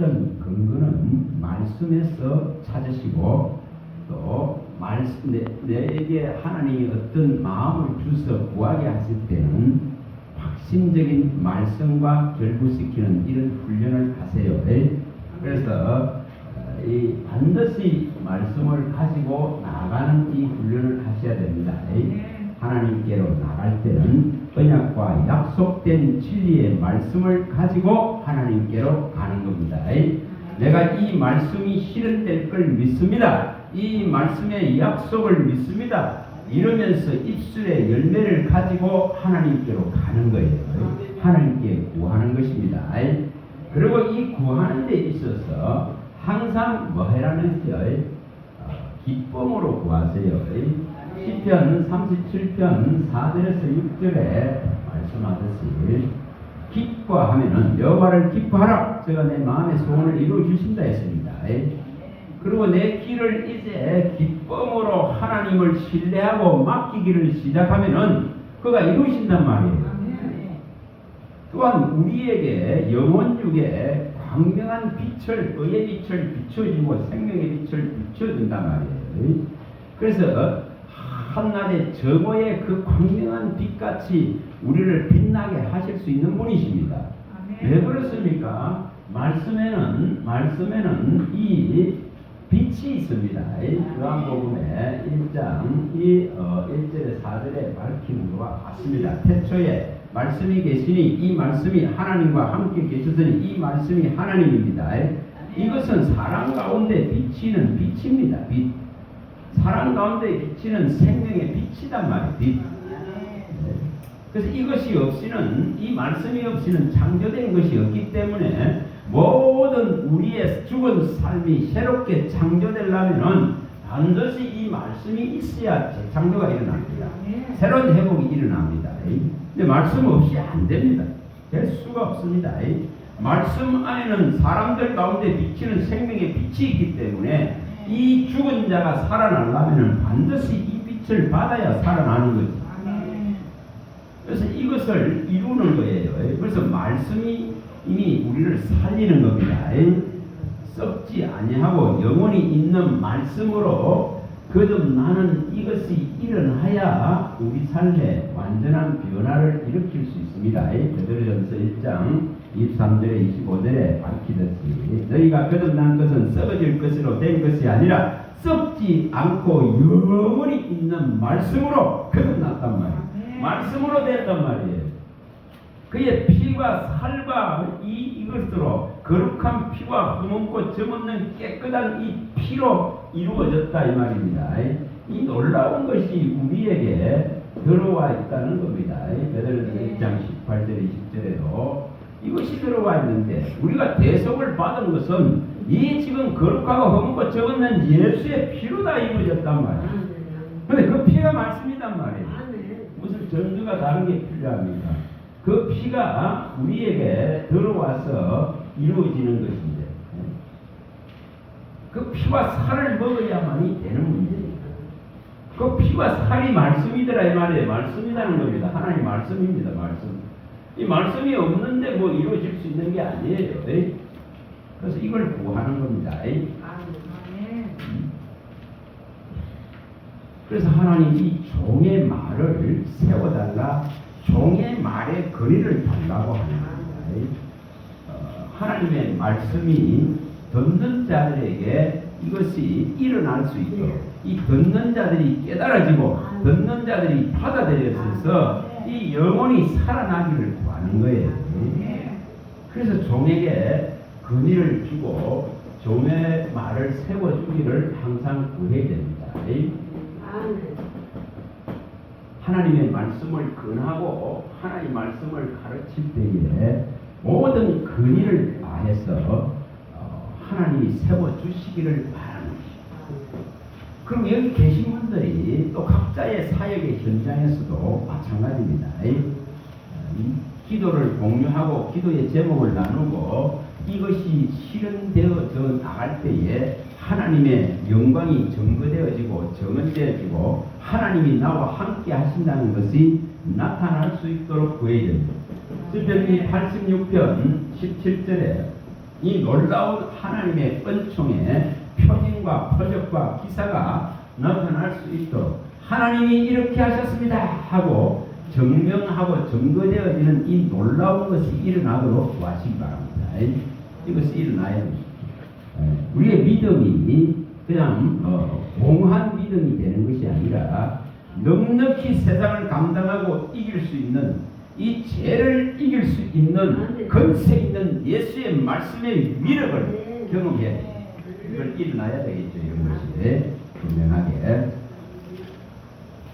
모든 근거는 말씀에서 찾으시고 또 내게 하나님이 어떤 마음을 주서 구하게 하실 때는 확신적인 말씀과 결부시키는 이런 훈련을 하세요. 그래서 반드시 말씀을 가지고 나가는 이 훈련을 하셔야 됩니다. 하나님께로 나갈 때는 언약과 약속된 진리의 말씀을 가지고 하나님께로 가는 겁니다. 내가 이 말씀이 실현될 걸 믿습니다. 이 말씀의 약속을 믿습니다. 이러면서 입술의 열매를 가지고 하나님께로 가는 거예요. 하나님께 구하는 것입니다. 그리고 이 구하는 데 있어서 항상 뭐 해라는 거예요? 기쁨으로 구하세요. 시편 37편 4절에서 6절에 말씀하듯이 기뻐하면은 여호와를 기뻐하라. 제가 내 마음의 소원을 이루어 주신다 했습니다. 그리고 내 길을 이제 기쁨으로 하나님을 신뢰하고 맡기기를 시작하면은 그가 이루신단 말이에요. 또한 우리에게 영혼 중에 광명한 빛을, 의의 빛을 비춰주고 생명의 빛을 비춰준단 말이에요. 그래서 한낮의 정오의 그 광명한 빛같이 우리를 빛나게 하실 수 있는 분이십니다. 왜 그렇습니까? 말씀에는 이 빛이 있습니다. 요한복음의 1장 1절에 4절에 밝히는 것과 같습니다. 태초에 말씀이 계시니 이 말씀이 하나님과 함께 계셨으니 이 말씀이 하나님입니다. 이것은 사람 가운데 비치는 빛입니다. 빛. 사람 가운데 비치는 생명의 빛이단 말이에요. 빛. 그래서 이것이 없이는, 이 말씀이 없이는 창조된 것이 없기 때문에 모든 우리의 죽은 삶이 새롭게 창조되려면 반드시 이 말씀이 있어야 재창조가 일어납니다. 새로운 회복이 일어납니다. 근데 말씀 없이 안 됩니다. 될 수가 없습니다. 말씀 안에는 사람들 가운데 비치는 생명의 빛이 있기 때문에 이 죽은 자가 살아나려면 반드시 이 빛을 받아야 살아나는 거죠. 그래서 이것을 이루는 거예요. 그래서 말씀이 이미 우리를 살리는 겁니다. 썩지 아니하고 영원히 있는 말씀으로 거듭나는 이것이 일어나야 우리 삶에 완전한 변화를 일으킬 수 있습니다. 베드로전서 1장 23절에 25절에 밝히듯이 너희가 거듭난 것은 썩어질 것으로 된 것이 아니라 썩지 않고 영원히 있는 말씀으로 거듭났단 말이에요. 말씀으로 됐단 말이에요. 그의 피와 살과 이것으로 거룩한 피와 흠없고 점없는 깨끗한 이 피로 이루어졌다 이 말입니다. 이 놀라운 것이 우리에게 들어와 있다는 겁니다. 베드로전서 1장 18절 20절에도 이것이 들어와 있는데 우리가 대속을 받은 것은 이 지금 거룩하고 흠없고 점없는 예수의 피로 다 이루어졌단 말이에요. 그런데 그 피가 말씀이란 말이에요. 무슨 전주가 다른 게 필요합니까? 그 피가 우리에게 들어와서 이루어지는 것인데 그 피와 살을 먹어야만이 되는 문제입니다. 그 피와 살이 말씀이더라 이 말이에요. 말씀이라는 겁니다. 하나님 말씀입니다. 말씀. 이 말씀이 없는데 뭐 이루어질 수 있는 게 아니에요. 그래서 이걸 구하는 겁니다. 그래서 하나님이 종의 말을 세워달라, 종의 말의 거리를 달라고 하는 겁니다. 하나님의 말씀이 듣는 자들에게 이것이 일어날 수 있도록 이 듣는 자들이 깨달아지고 듣는 자들이 받아들여서 이 영혼이 살아나기를 구하는 거예요. 그래서 종에게 권위를 주고 종의 말을 세워주기를 항상 구해야 됩니다. 하나님의 말씀을 근하고 하나님의 말씀을 가르칠 때에 모든 근위를 다해서 하나님이 세워주시기를 바라는 것입니다. 그럼 여기 계신 분들이 또 각자의 사역의 현장에서도 마찬가지입니다. 기도를 공유하고 기도의 제목을 나누고 이것이 실현되어져 나갈 때에 하나님의 영광이 증거되어지고 정언되어지고 하나님이 나와 함께 하신다는 것이 나타날 수 있도록 구해야 됩니다. 시편 86편 17절에 이 놀라운 하나님의 은총의 표징과 표적과 기사가 나타날 수 있도록 하나님이 이렇게 하셨습니다 하고 증명하고 증거되어지는 이 놀라운 것이 일어나도록 도와주시기 바랍니다. 이것이 일어나야 합니다. 우리의 믿음이 그냥 공한 믿음이 되는 것이 아니라 넉넉히 세상을 감당하고 이길 수 있는 이 죄를 이길 수 있는 권세 있는 예수의 말씀의 위력을 경험해야 돼요. 이걸 일어나야 되겠죠. 이런 것이 분명하게.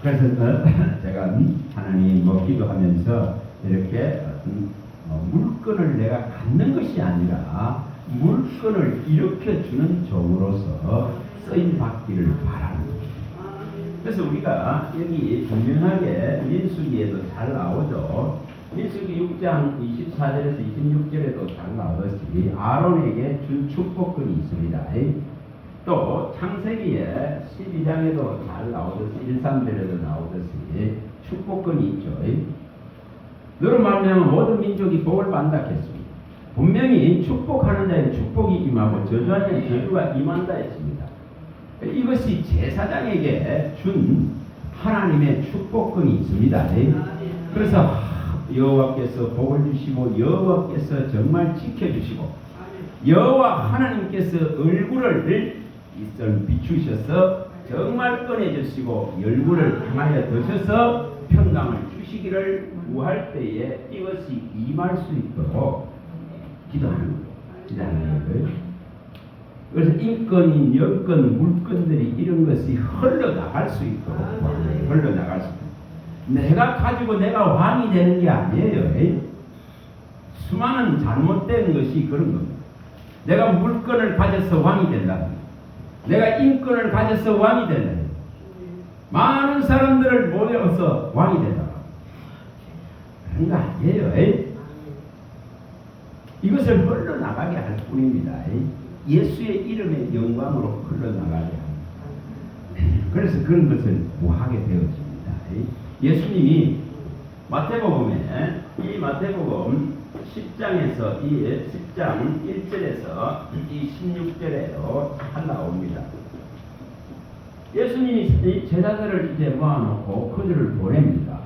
그래서 제가 하나님 기도하면서 이렇게 물건을 내가 갖는 것이 아니라 물건을 일으켜주는 종으로서 쓰임 받기를 바랍니다. 그래서 우리가 여기 분명하게 민수기에도 잘 나오죠. 민수기 6장 24절에서 26절에도 잘 나오듯이 아론에게 준 축복권이 있습니다. 또 창세기에 12장에도 잘 나오듯이 1, 3절에도 나오듯이 축복권이 있죠. 너로 말미암아 모든 민족이 복을 받는다 했습니다. 분명히 축복하는 자에게 축복이 임하고 저주하는 자에게 저주가 임한다 했습니다. 이것이 제사장에게 준 하나님의 축복권이 있습니다. 그래서 여호와께서 복을 주시고 여호와께서 정말 지켜주시고 여호와 하나님께서 얼굴을 비추셔서 정말 은혜 주시고 얼굴을 향하여 드셔서 평강을 주시기를 구할 때에 이것이 임할 수 있도록 기도하는 거예요. 그래서 인권인, 여건, 물건들이 이런 것이 흘러나갈 수 있도록 흘러나갈 수 있도록 내가 가지고 내가 왕이 되는 게 아니에요. 수많은 잘못된 것이 그런 겁니다. 내가 물건을 가져서 왕이 된다. 내가 인권을 가져서 왕이 된다. 많은 사람들을 모여서 왕이 된다. 그런 거 아니에요. 이것을 흘러나가게 할 뿐입니다. 예수의 이름의 영광으로 흘러나가게 합니다. 그래서 그런 것을 구하게 되어집니다. 예수님이 마태복음에 이 마태복음 10장에서 이 10장 1절에서 이 16절에도 잘 나옵니다. 예수님이 제자들을 이제 모아놓고 그들을 보냅니다.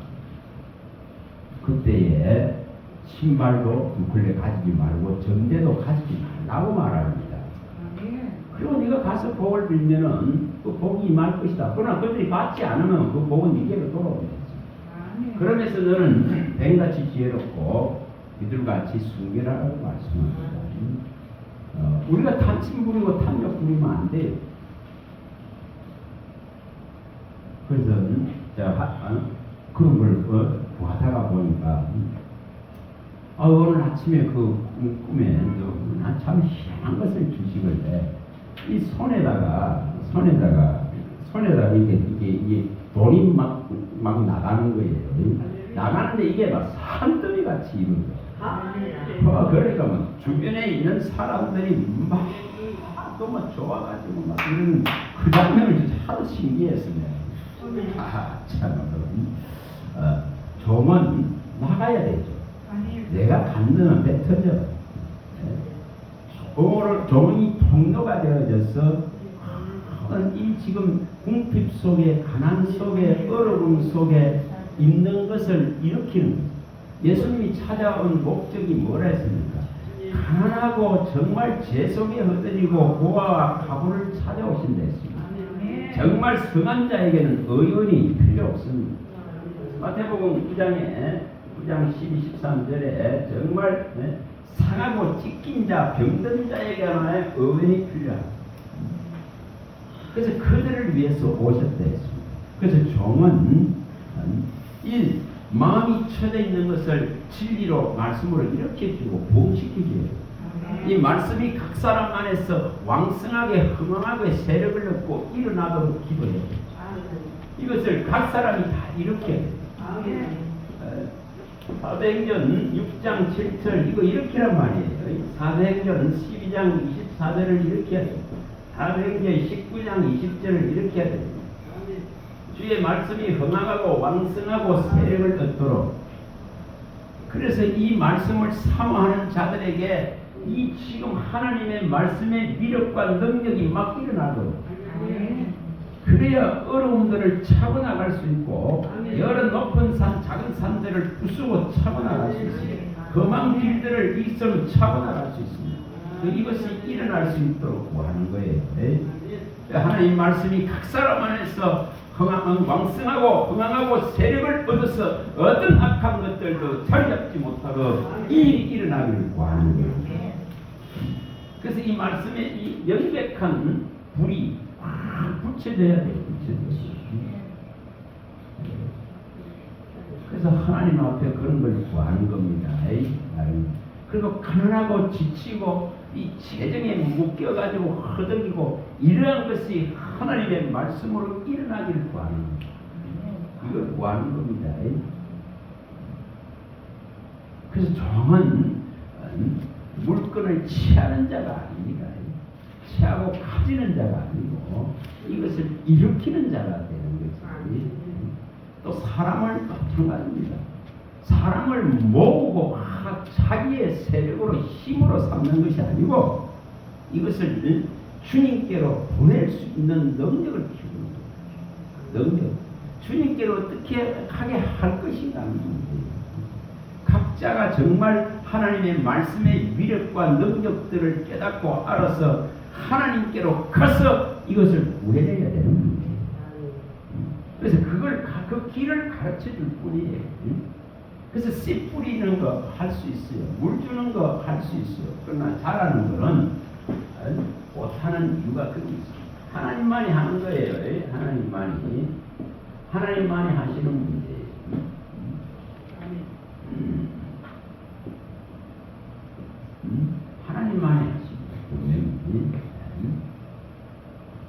그때에 신발도 두 켤레 가지지 말고 전대도 가지지 말라고 말합니다. 그리고 네가 가서 복을 빌면은 그 복이 임할 것이다. 그러나 그들이 받지 않으면 그 복은 네게로 돌아오게 되지. 그러면서 너는 뱀같이 지혜롭고 이들같이 순결하라고 말씀합니다. 우리가 탐심 부리고 탐욕 부리면 안 돼요. 그래서 그런 걸 구하다가 보니까 오늘 아침에 그 꿈에 참 희한한 것을 주시길래 이 손에다가 이게 돈이 막 나가는 거예요. 나가는데 이게 막 산더미 같이 이런 거. 그러니까 막 주변에 있는 사람들이 막 좋아가지고 막 이런 그 장면을 하도 신기했습니다. 참 종은 나가야 되죠. 내가 갖는 배 터져. 종이 통로가 되어져서 이 지금 궁핍 속에 가난 속에 어려움 속에 있는 것을 일으키는 거예요. 예수님이 찾아온 목적이 뭐라 했습니까? 가난하고 정말 죄 속에 흩어지고 고아와 가부를 찾아오신다 했습니다. 정말 성한 자에게는 의원이 필요 없습니다. 마태복음 9장 12, 13절에 정말 상하고 찢긴 자, 병든 자에게만 의원이 필요합니다. 그래서 그들을 위해서 오셨다 했습니다. 그래서 종은 이 마음이 쳐져 있는 것을 진리로 말씀으로 일으켜주고 부흥시키죠. 이 말씀이 각 사람 안에서 왕성하게 흥황하게 세력을 얻고 일어나도록 기도해요. 이것을 각 사람이 다 일으켜야 돼요. 사도행전 6장 7절 이거 일으키란 말이에요. 사도행전 12장 24절을 일으켜야 돼요. 사도행전 19장 20절을 일으켜야 돼요. 주의 말씀이 흥황하고 왕성하고 세력을 얻도록. 그래서 이 말씀을 사모하는 자들에게 이 지금 하나님의 말씀의 위력과 능력이 막 일어나도록, 그래야 어려움들을 차고 나갈 수 있고 여러 높은 산, 작은 산들을 부수고 차고 나갈 수 있습니다. 험한 길들을 일성을 차고 나갈 수 있습니다. 이것이 일어날 수 있도록 구하는 거예요. 하나님 말씀이 각 사람 안에서 왕성하고 흥황하고 세력을 얻어서 어떤 악한 것들도 자리잡지 못하고 일이 일어나기를 구하는 거예요. 그래서 이 말씀에 이 명백한 불이 막 붙여져야 돼요. 그래서 하나님 앞에 그런 걸 구하는 겁니다. 그리고 가난하고 지치고 이 재정에 묶여가지고 허덕이고 이러한 것이 하나님의 말씀으로 일어나기를 구하는 겁니다. 이걸 구하는 겁니다. 그래서 종은 물건을 취하는 자가 아닙니다. 취하고 가지는 자가 아니고 이것을 일으키는 자가 되는 거지. 또 사람을 마찬가지입니다. 사람을 모으고 자기의 세력으로 힘으로 삼는 것이 아니고 이것을 주님께로 보낼 수 있는 능력을 키우는 거예요. 능력. 주님께로 어떻게 하게 할 것인가 하는 문제예요. 각자가 정말 하나님의 말씀의 위력과 능력들을 깨닫고 알아서 하나님께로 가서 이것을 구해내야 되는 문제예요. 그래서 그 길을 가르쳐 줄 뿐이에요. 그래서 씨 뿌리는 거 할 수 있어요. 물 주는 거 할 수 있어요. 그러나 잘하는 거는 못하는 이유가 그게 있어요. 하나님만이 하는 거예요. 하나님만이 하시는 문제예요. 하나님만이 하십니다.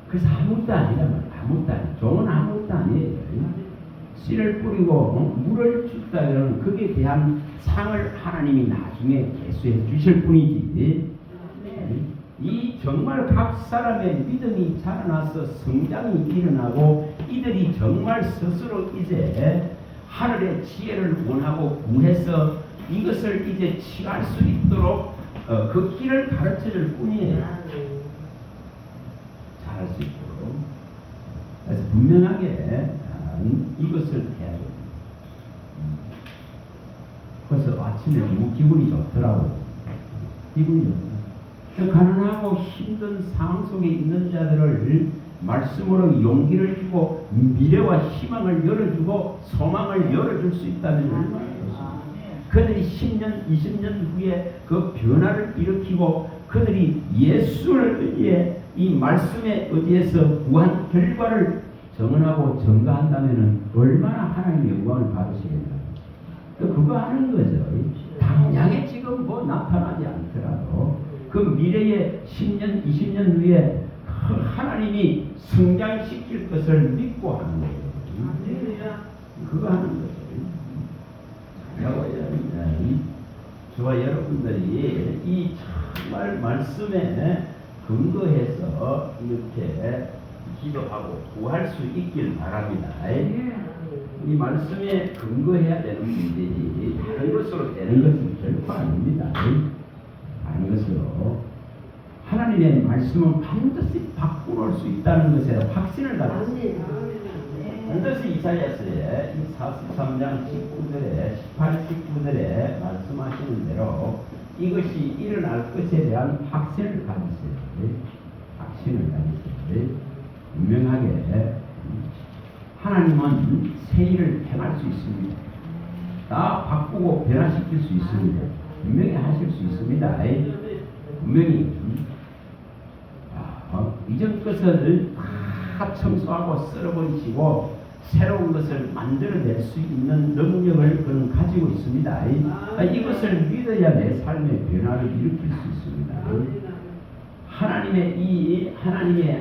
그래서 아무것도 아니란 말이에요. 아무것도 아니에요. 종은 아무것도 아니에요. 씨를 뿌리고 물을 줬다면 거기에 대한 상을 하나님이 나중에 계수해 주실 뿐이지. 이 정말 각 사람의 믿음이 자라나서 성장이 일어나고 이들이 정말 스스로 이제 하늘의 지혜를 원하고 구해서 이것을 이제 취할 수 있도록 그 길을 가르쳐 줄 뿐이에요. 잘할 수 있도록. 그래서 분명하게 이것을 해야 됩니다. 그래서 아침에 너무 기분이 좋더라고. 기분이 좋더라고. 가난하고 힘든 상황 속에 있는 자들을 말씀으로 용기를 주고 미래와 희망을 열어주고 소망을 열어줄 수 있다는 얼마나 좋습니다. 그들이 10년, 20년 후에 그 변화를 일으키고 그들이 예수를 위해 이 말씀에 의지해서 구한 결과를 정언하고 증거한다면 얼마나 하나님의 영광을 받으시겠나. 그거 하는 거죠. 당장에 지금 뭐 나타나지 않더라도 그 미래의 10년, 20년 후에 하나님이 성장시킬 것을 믿고 하는 거예요. 그거 하는 거죠. 저와 여러분들이 이 정말 말씀에 근거해서 이렇게 기도하고 구할 수 있길 바랍니다. 이 말씀에 근거해야 되는 문제지 다른 것으로 되는 것은 결코 아닙니다. 다른 것으로 하나님의 말씀은 반드시 바꿔놓을 수 있다는 것에 확신을 가졌습니다. 반드시 이사야서의 43장 19절에 18, 19절에 말씀하시는 대로 이것이 일어날 것에 대한 확신을 가지세요. 확신을 가지세요. 분명하게 하나님은 새 일을 행할 수 있습니다. 다 바꾸고 변화시킬 수 있습니다. 분명히 하실 수 있습니다. 분명히 이전 것을 다 청소하고 썰어버리시고 새로운 것을 만들어낼 수 있는 능력을 그는 가지고 있습니다. 이것을 믿어야 내 삶의 변화를 일으킬 수 있습니다.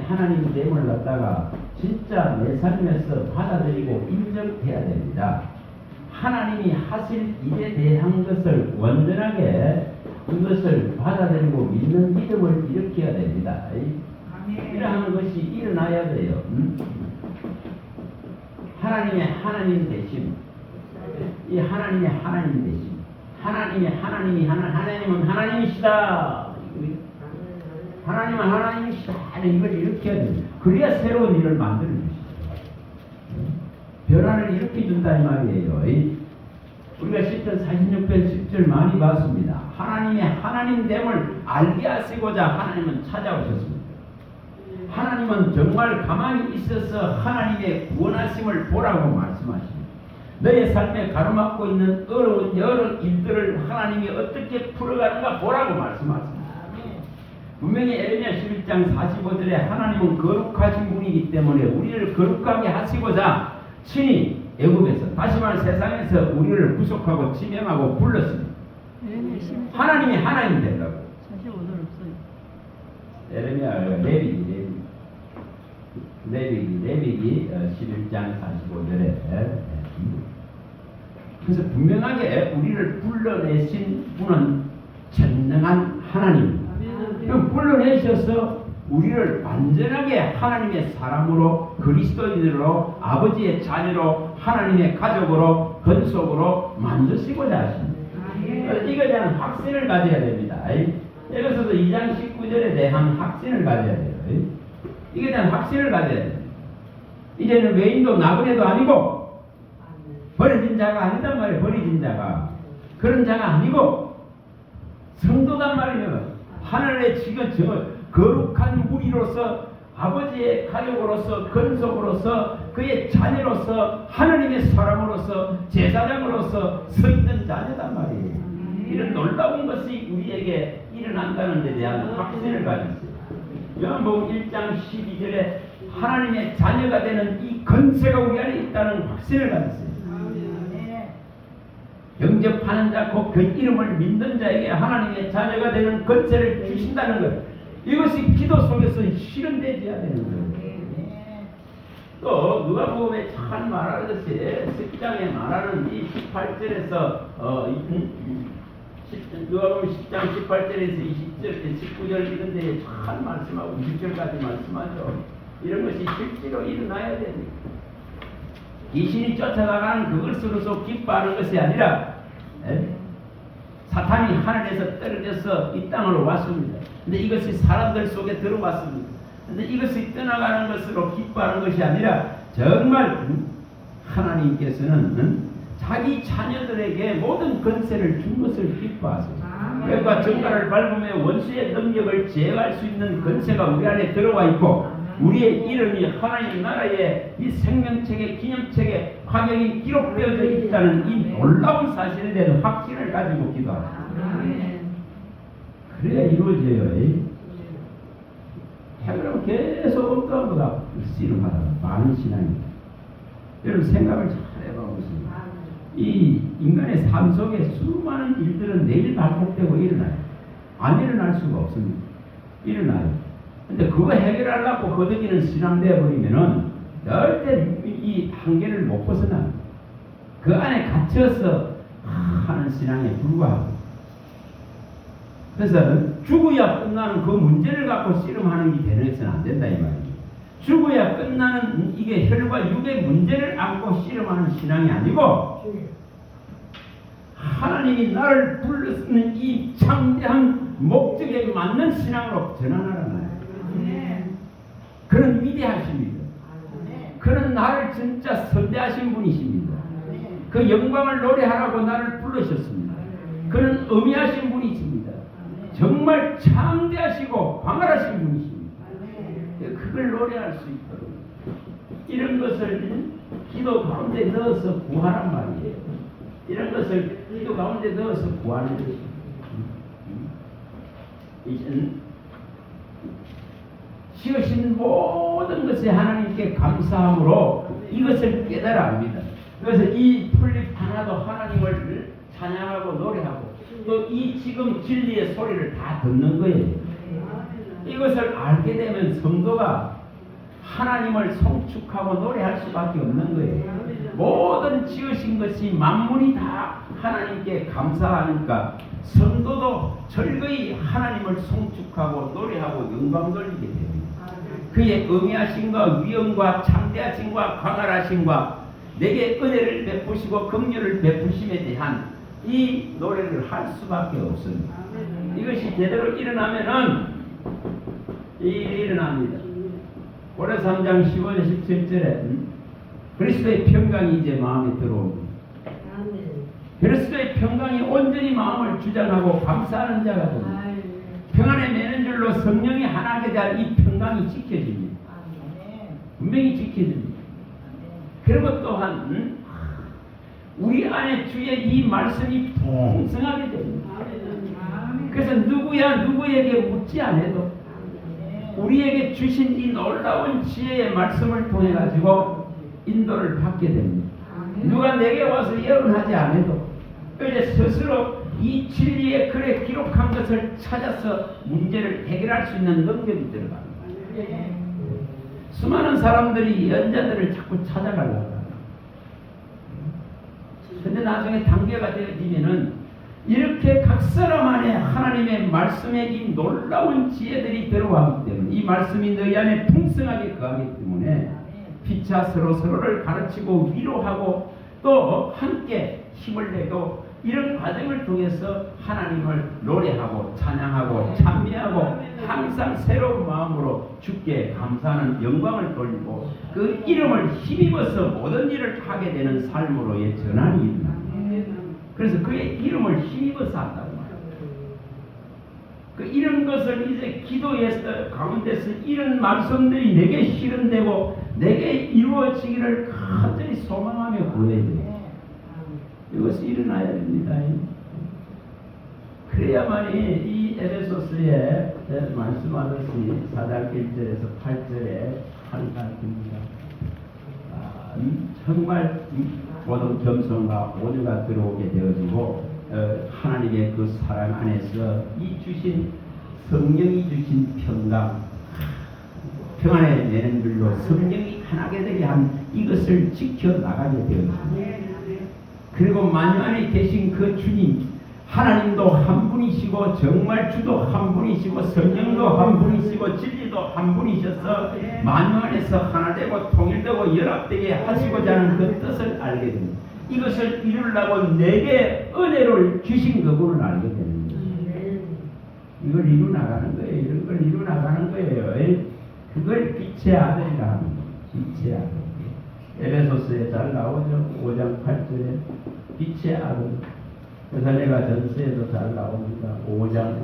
하나님됨을 갖다가 진짜 내 삶에서 받아들이고 인정해야 됩니다. 하나님이 하실 일에 대한 것을 완전하게 그것을 받아들이고 믿는 믿음을 일으켜야 됩니다. 이러한 것이 일어나야 돼요. 하나님의 하나님 되심, 이 하나님의 하나님 되심, 하나님은 하나님이시다. 하나님은 하나님이시다. 이걸 이렇게 해야 돼. 그래야 새로운 일을 만들어 주시죠. 변화를 이렇게 준다 이 말이에요. 우리가 시편 46편 10절 많이 봤습니다. 하나님의 하나님됨을 알게 하시고자 하나님은 찾아오셨습니다. 하나님은 정말 가만히 있어서 하나님의 구원하심을 보라고 말씀하십니다. 너의 삶에 가로막고 있는 어려운 여러 일들을 하나님이 어떻게 풀어가는가 보라고 말씀하십니다. 분명히 에레미야 11장 45절에 하나님은 거룩하신 분이기 때문에 우리를 거룩하게 하시고자 친히 애굽에서 다시 말해 세상에서 우리를 구속하고 지명하고 불렀습니다. 하나님이 하나님 되라고. 45절 없어요. 에레미야 레위기 11장 45절에 그래서 분명하게 우리를 불러내신 분은 전능한 하나님입니다. 그럼 불러내셔서 우리를 완전하게 하나님의 사람으로 그리스도인으로 아버지의 자녀로 하나님의 가족으로 건속으로 만드시고자 하십니다. 이거에 대한 확신을 가져야 됩니다. 에베소서 2장 19절에 대한 확신을 가져야 돼요. 이거에 대한 확신을 가져야 돼요. 이제는 외인도 나그네도 아니고 버려진 자가 아니단 말이에요. 버려진 자가 그런 자가 아니고 성도단 말이에요. 하늘의 지금 거룩한 무리로서 아버지의 가족으로서 건속으로서 그의 자녀로서 하나님의 사람으로서 제사장으로서 서 있는 자녀단 말이에요. 이런 놀라운 것이 우리에게 일어난다는 데 대한 확신을 가졌어요. 요한복음 1장 12절에 하나님의 자녀가 되는 이 권세가 우리 안에 있다는 확신을 가졌어요. 영접하는 자, 곧 그 이름을 믿는 자에게 하나님의 자녀가 되는 권세를 주신다는 것. 이것이 기도 속에서 실현되어야 되는 거예요. 또 누가복음에 잘 말하듯이 10장에 말하는 이 18절에서 누가복음 10장 18절에서 20절, 19절 이런 데에 잘 말씀하고 20절까지 말씀하죠. 이런 것이 실제로 일어나야 됩니다. 귀신이 쫓아나가는 그것으로서 기뻐하는 것이 아니라 사탄이 하늘에서 떨어져서 이 땅으로 왔습니다. 근데 이것이 사람들 속에 들어왔습니다. 근데 이것이 떠나가는 것으로 기뻐하는 것이 아니라 정말 하나님께서는 자기 자녀들에게 모든 권세를 준 것을 기뻐하세요. 그러니까 정갈을 밟으며 원수의 능력을 제어할 수 있는 권세가 우리 안에 들어와 있고 우리의 이름이 하나님 나라의 이 생명책의 기념책에 확연히 기록되어져 있다는 이 놀라운 사실에 대한 확신을 가지고 기도합니다. 그래야 이루어져요. 그럼 계속 어떤 거가 씨름하다 많은 신앙입니다. 여러분 생각을 잘 해보겠습니다. 이 인간의 삶 속에 수많은 일들은 내일 반복되고 일어나요. 안 일어날 수가 없습니다. 일어나요. 근데 그거 해결하려고 거두기는 신앙 되어버리면은 절대 이 한계를 못 벗어나. 그 안에 갇혀서 하는 신앙에 불과하고. 그래서 죽어야 끝나는 그 문제를 갖고 씨름하는 게 되어서는 안 된다 이 말이에요. 죽어야 끝나는 이게 혈과 육의 문제를 안고 씨름하는 신앙이 아니고 하나님이 나를 불렀는 이 창대한 목적에 맞는 신앙으로 전환하라는 거예요. 그는 위대하십니다. 그는 나를 진짜 선대하신 분이십니다. 그 영광을 노래하라고 나를 부르셨습니다. 그는 의미하신 분이십니다. 정말 창대하시고 광활하신 분이십니다. 그걸 노래할 수 있도록 이런 것을 기도 가운데 넣어서 구하란 말이에요. 이런 것을 기도 가운데 넣어서 구하는 것입니다. 지으신 모든 것에 하나님께 감사함으로 이것을 깨달아 합니다. 그래서 이 풀잎 하나도 하나님을 찬양하고 노래하고 또 이 지금 진리의 소리를 다 듣는 거예요. 이것을 알게 되면 성도가 하나님을 송축하고 노래할 수밖에 없는 거예요. 모든 지으신 것이 만물이 다 하나님께 감사하니까 성도도 절거히 하나님을 송축하고 노래하고 영광 돌리게 됩니다. 그의 의미하심과 위엄과 창대하심과 광활하심과 내게 은혜를 베푸시고 긍휼을 베푸심에 대한 이 노래를 할 수밖에 없습니다. 이것이 제대로 일어나면은 일어납니다. 고려 3장 15절 17절에 그리스도의 평강이 이제 마음에 들어옵니다. 그리스도의 평강이 온전히 마음을 주장하고 감사하는 자가 됩니다. 평안에 매는 줄로 성령이 하나게 대한 이 평강이 지켜집니다. 분명히 지켜집니다. 그리고 또한 우리 안에 주의 이 말씀이 풍성하게 됩니다. 그래서 누구야 누구에게 묻지 않아도 우리에게 주신 이 놀라운 지혜의 말씀을 통해 가지고 인도를 받게 됩니다. 누가 내게 와서 예언하지 않아도 이제 스스로 이 진리의 글에 기록한 것을 찾아서 문제를 해결할 수 있는 능력이 들어갑니다. 수많은 사람들이 예언자들을 자꾸 찾아가려고 합니다. 근데 나중에 단계가 되어지면은 이렇게 각 사람 안에 하나님의 말씀에 이 놀라운 지혜들이 들어가기 때문에 이 말씀이 너희 안에 풍성하게 거하기 때문에 피차 서로를 가르치고 위로하고 또 함께 힘을 내고 이런 과정을 통해서 하나님을 노래하고 찬양하고 찬미하고 항상 새로운 마음으로 주께 감사하는 영광을 돌리고 그 이름을 힘입어서 모든 일을 하게 되는 삶으로의 전환이 일어납니다. 그래서 그의 이름을 힘입어서 한다고 말합니다. 그 이런 것을 이제 기도에서 가운데서 이런 말씀들이 내게 실현되고 내게 이루어지기를 간절히 소망하며 구해야 돼요. 이것이 일어나야 됩니다. 그래야만이 이 에베소서에 말씀하듯이 4장 1절에서 8절에 한가입니다. 정말 모든 겸손과 온유가 들어오게 되어지고 하나님의 그 사랑 안에서 이 주신 성령이 주신 평안에 내는 줄로 성령이 하나게 되게 한 이것을 지켜나가게 되어집니다. 그리고 만유 안에 계신 그 주님 하나님도 한 분이시고 정말 주도 한 분이시고 성령도 한 분이시고 진리도 한 분이셔서 만유 안에서 하나 되고 통일되고 연합되게 하시고자 하는 그 뜻을 알게 됩니다. 이것을 이루려고 내게 은혜를 주신 그분을 알게 됩니다. 이걸 이루나가는 거예요. 이런 걸 이루나가는 거예요. 그걸 빛의 아들이라 하는 거예요. 빛의 아들. 에베소서에 잘 나오죠. 5장 8절에 빛의 아들. 그살레가 전서에도 잘 나옵니다. 5장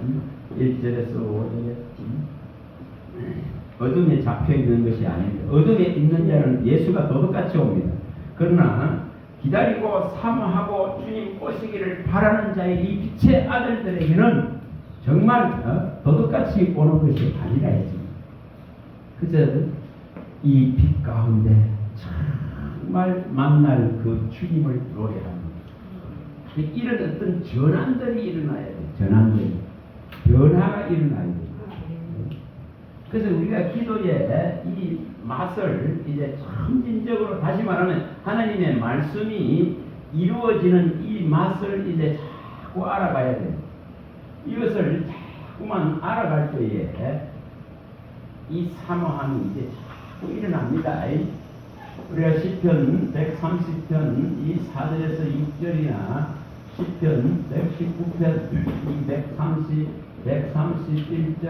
1절에서 5절에 어둠에 잡혀있는 것이 아닙니다. 어둠에 있는 자는 예수가 도둑같이 옵니다. 그러나 기다리고 사모하고 주님 오시기를 바라는 자의 이 빛의 아들들에게는 정말 도둑같이 오는 것이 아니라 했습니다. 그저 이 빛 가운데 정말 만날 그 주님을 노래합니다. 이런 어떤 전환들이 일어나야 돼요. 전환들이. 변화가 일어나야 돼요. 그래서 우리가 기도에 이 맛을 이제 점진적으로 다시 말하면 하나님의 말씀이 이루어지는 이 맛을 이제 자꾸 알아가야 돼요. 이것을 자꾸만 알아갈 때에 이 사모함이 이제 자꾸 일어납니다. 우리가 시편 130편 이 4절에서 6절이나 시편 119편 131절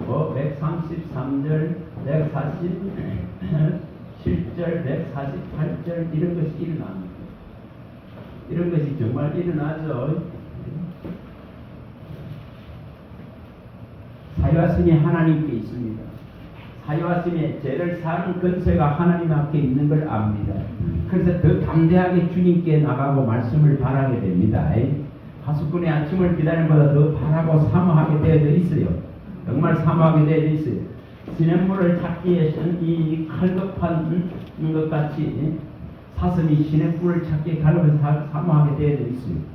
133절 147절 148절 이런 것이 일어납니다. 이런 것이 정말 일어나죠. 사유와 승이 하나님께 있습니다. 사유와 승의 죄를 사는 권세가 하나님 앞에 있는 걸 압니다. 그래서 더 담대하게 주님께 나가고 말씀을 바라게 됩니다. 하수꾼의 아침을 기다리는 것보다 더 바라고 사모하게 되어져 있어요. 정말 사모하게 되어져 있어요. 시냇물을 찾기 위해서는 이 칼급한 것 같이 사슴이 시냇물을 찾기 갈급해서 사모하게 되어져 있어요.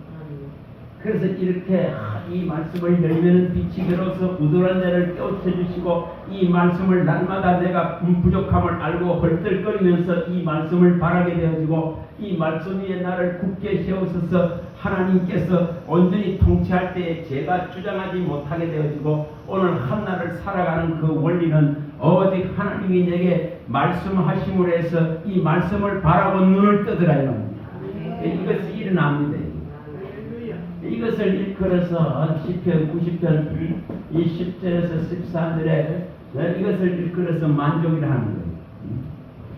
그래서 이렇게 이 말씀을 열면 빛이 들어서 우둔한 자를 깨우쳐 주시고 이 말씀을 날마다 내가 부족함을 알고 헐떡거리면서 이 말씀을 바라게 되어지고 이 말씀 위에 나를 굳게 세우셔서 하나님께서 온전히 통치할 때에 제가 주장하지 못하게 되어지고 오늘 한날을 살아가는 그 원리는 오직 하나님이 내게 말씀하심으로 해서 이 말씀을 바라고 눈을 뜨더라는 겁니다. 이것이 일어납니다. 이것을 일컬어서 시편 90편 20절에서 14절에 이것을 일컬어서 만족이라 하는 거예요.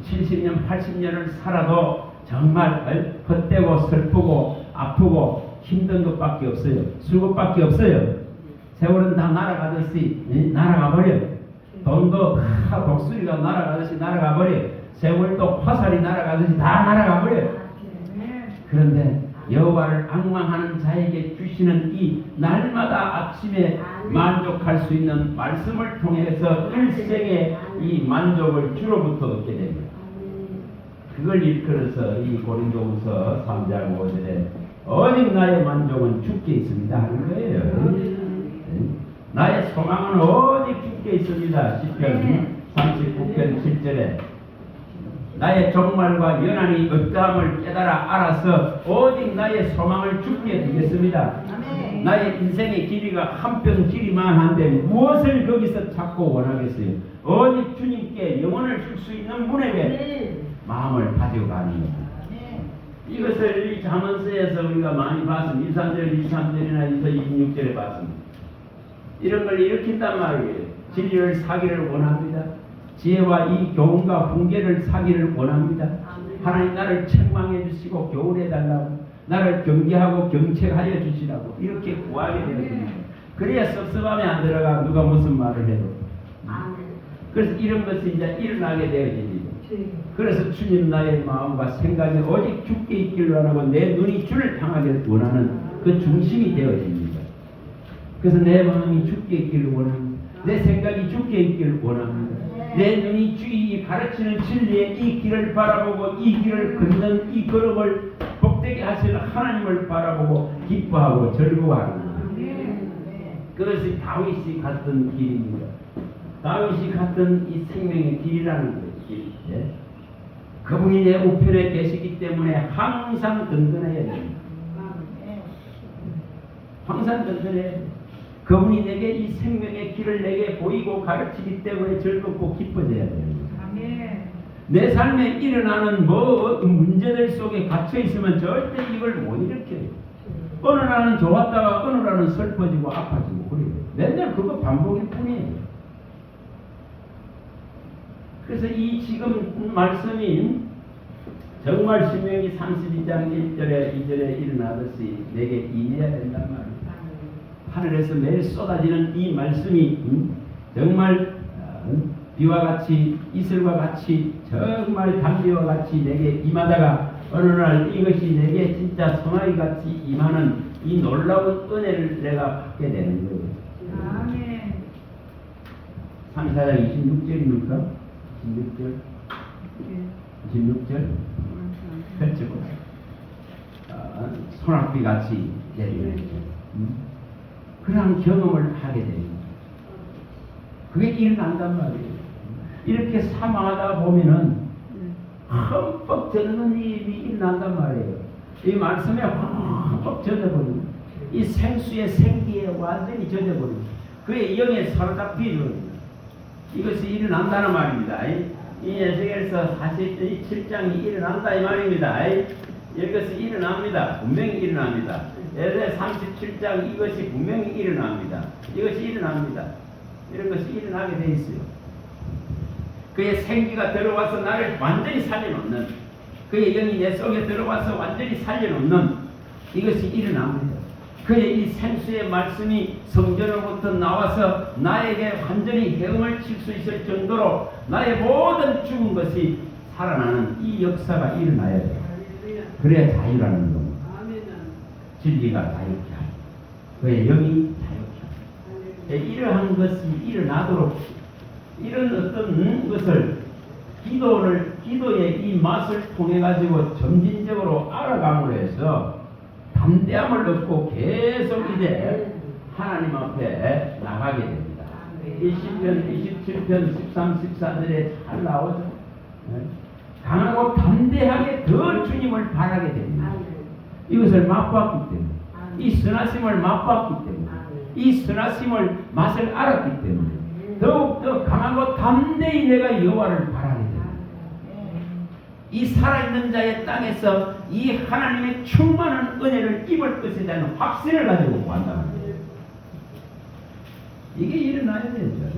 70년, 80년을 살아도 정말 헛되고 슬프고 아프고 힘든 것밖에 없어요. 술것밖에 없어요. 세월은 다 날아가듯이 날아가 버려요. 돈도 다 독수리가 날아가듯이 날아가 버려요. 세월도 화살이 날아가듯이 다 날아가 버려요. 그런데 여호와를 앙망하는 자에게 주시는 이 날마다 아침에 만족할 수 있는 말씀을 통해서 일생의 이 만족을 주로부터 얻게 됩니다. 그걸 일컬어서 이 고린도후서 3장 5절에 오직 나의 만족은 주께 있습니다 하는 거예요. 나의 소망은 오직 주께 있습니다. 시편 39편 7절에 나의 종말과 연한이 어떠함을 깨달아 알아서 오직 나의 소망을 주께 두겠습니다. 나의 인생의 길이가 한편 길이만 한데 무엇을 거기서 찾고 원하겠어요? 오직 주님께 영혼을 줄 수 있는 분에게 마음을 가지고 가는 겁니다. 이것을 이 잠언서에서 우리가 많이 봤습니다. 23절이나 26절에 봤습니다. 이런 걸 일으킨단 말이에요. 진리를 사기를 원합니다. 지혜와 이 교훈과 훈계를 사기를 원합니다. 하나님 나를 책망해 주시고 교훈해 달라고, 나를 경계하고 경책하여 주시라고 이렇게 구하게 되거든요. 그래야 섭섭함에 안 들어가 누가 무슨 말을 해도. 그래서 이런 것이 이제 일어나게 되어집니다. 그래서 주님 나의 마음과 생각이 오직 주께 있기를 원하고 내 눈이 주를 향하기를 원하는 그 중심이 되어집니다. 그래서 내 마음이 주께 있기를 원합니다. 내 생각이 주께 있기를 원합니다. 내 눈이 주의 가르치는 진리의 이 길을 바라보고 이 길을 걷는 이 걸음을 복되게 하시는 하나님을 바라보고 기뻐하고 즐거워하는 거예요. 그것이 다윗이 갔던 길입니다. 다윗이 갔던 이 생명의 길이라는 것이 그분이 내 우편에 계시기 때문에 항상 든든해야 됩니다. 항상 든든해야 됩니다. 그분이 내게 이 생명의 길을 내게 보이고 가르치기 때문에 즐겁고 기뻐져야 됩니다. 내 삶에 일어나는 문제들 속에 갇혀 있으면 절대 이걸 못 일으켜요. 어느 날은 좋았다가 어느 날은 슬퍼지고 아파지고 그래요. 맨날 그거 반복일 뿐이에요. 그래서 이 지금 말씀이 정말 신명기 32장 1절에 2절에 일어나듯이 내게 임해야 된단 말이에요. 하늘에서 매일 쏟아지는 이 말씀이 정말 비와 같이 이슬과 같이 정말 단비와 같이 내게 임하다가 어느 날 이것이 내게 진짜 소나기 같이 임하는 이 놀라운 은혜를 내가 받게 되는 거예요. 아멘. 3사장 26절입니까? 26절? 26절? 펼치고 소낙비 같이 내리는 그런 경험을 하게 됩니다. 그게 일어난단 말이에요. 이렇게 사망하다 보면은 흠뻑 젖는 일이 일어난단 말이에요. 이 말씀에 흠뻑 젖어버리고 이 생수의 생기에 완전히 젖어버리고 그의 영에 사로잡히죠. 이것이 일어난다는 말입니다. 이 에스겔서 47장이 일어난다 이 말입니다. 이것이 일어납니다. 분명히 일어납니다. 에스겔 37장 이것이 분명히 일어납니다. 이것이 일어납니다. 이런 것이 일어나게 돼 있어요. 그의 생기가 들어와서 나를 완전히 살려놓는, 그의 영이 내 속에 들어와서 완전히 살려놓는 이것이 일어납니다. 그의 이 생수의 말씀이 성전으로부터 나와서 나에게 완전히 헤엄을 칠 수 있을 정도로 나의 모든 죽은 것이 살아나는 이 역사가 일어나야 돼요. 그래야 자유라는 겁니다. 진리가 자유케 하고 그의 영이 자유케 하고 이러한 것이 일어나도록 이런 어떤 것을 기도의 이 맛을 통해 가지고 점진적으로 알아감으로 해서 담대함을 얻고 계속 이제 하나님 앞에 나가게 됩니다. 이 시편 27편 13, 14절에 잘 나오죠. 강하고 담대하게 더 주님을 바라게 됩니다. 이것을 맛봤기 때문에, 이 선하심을 맛봤기 때문에, 이 선하심을 맛을 알았기 때문에 더욱더 강하고 담대히 내가 여호와를 바라게 됩니다. 이 살아있는 자의 땅에서 이 하나님의 충만한 은혜를 입을 것에 대한 확신을 가지고 구한다는 거예요. 이게 일어나야 되죠.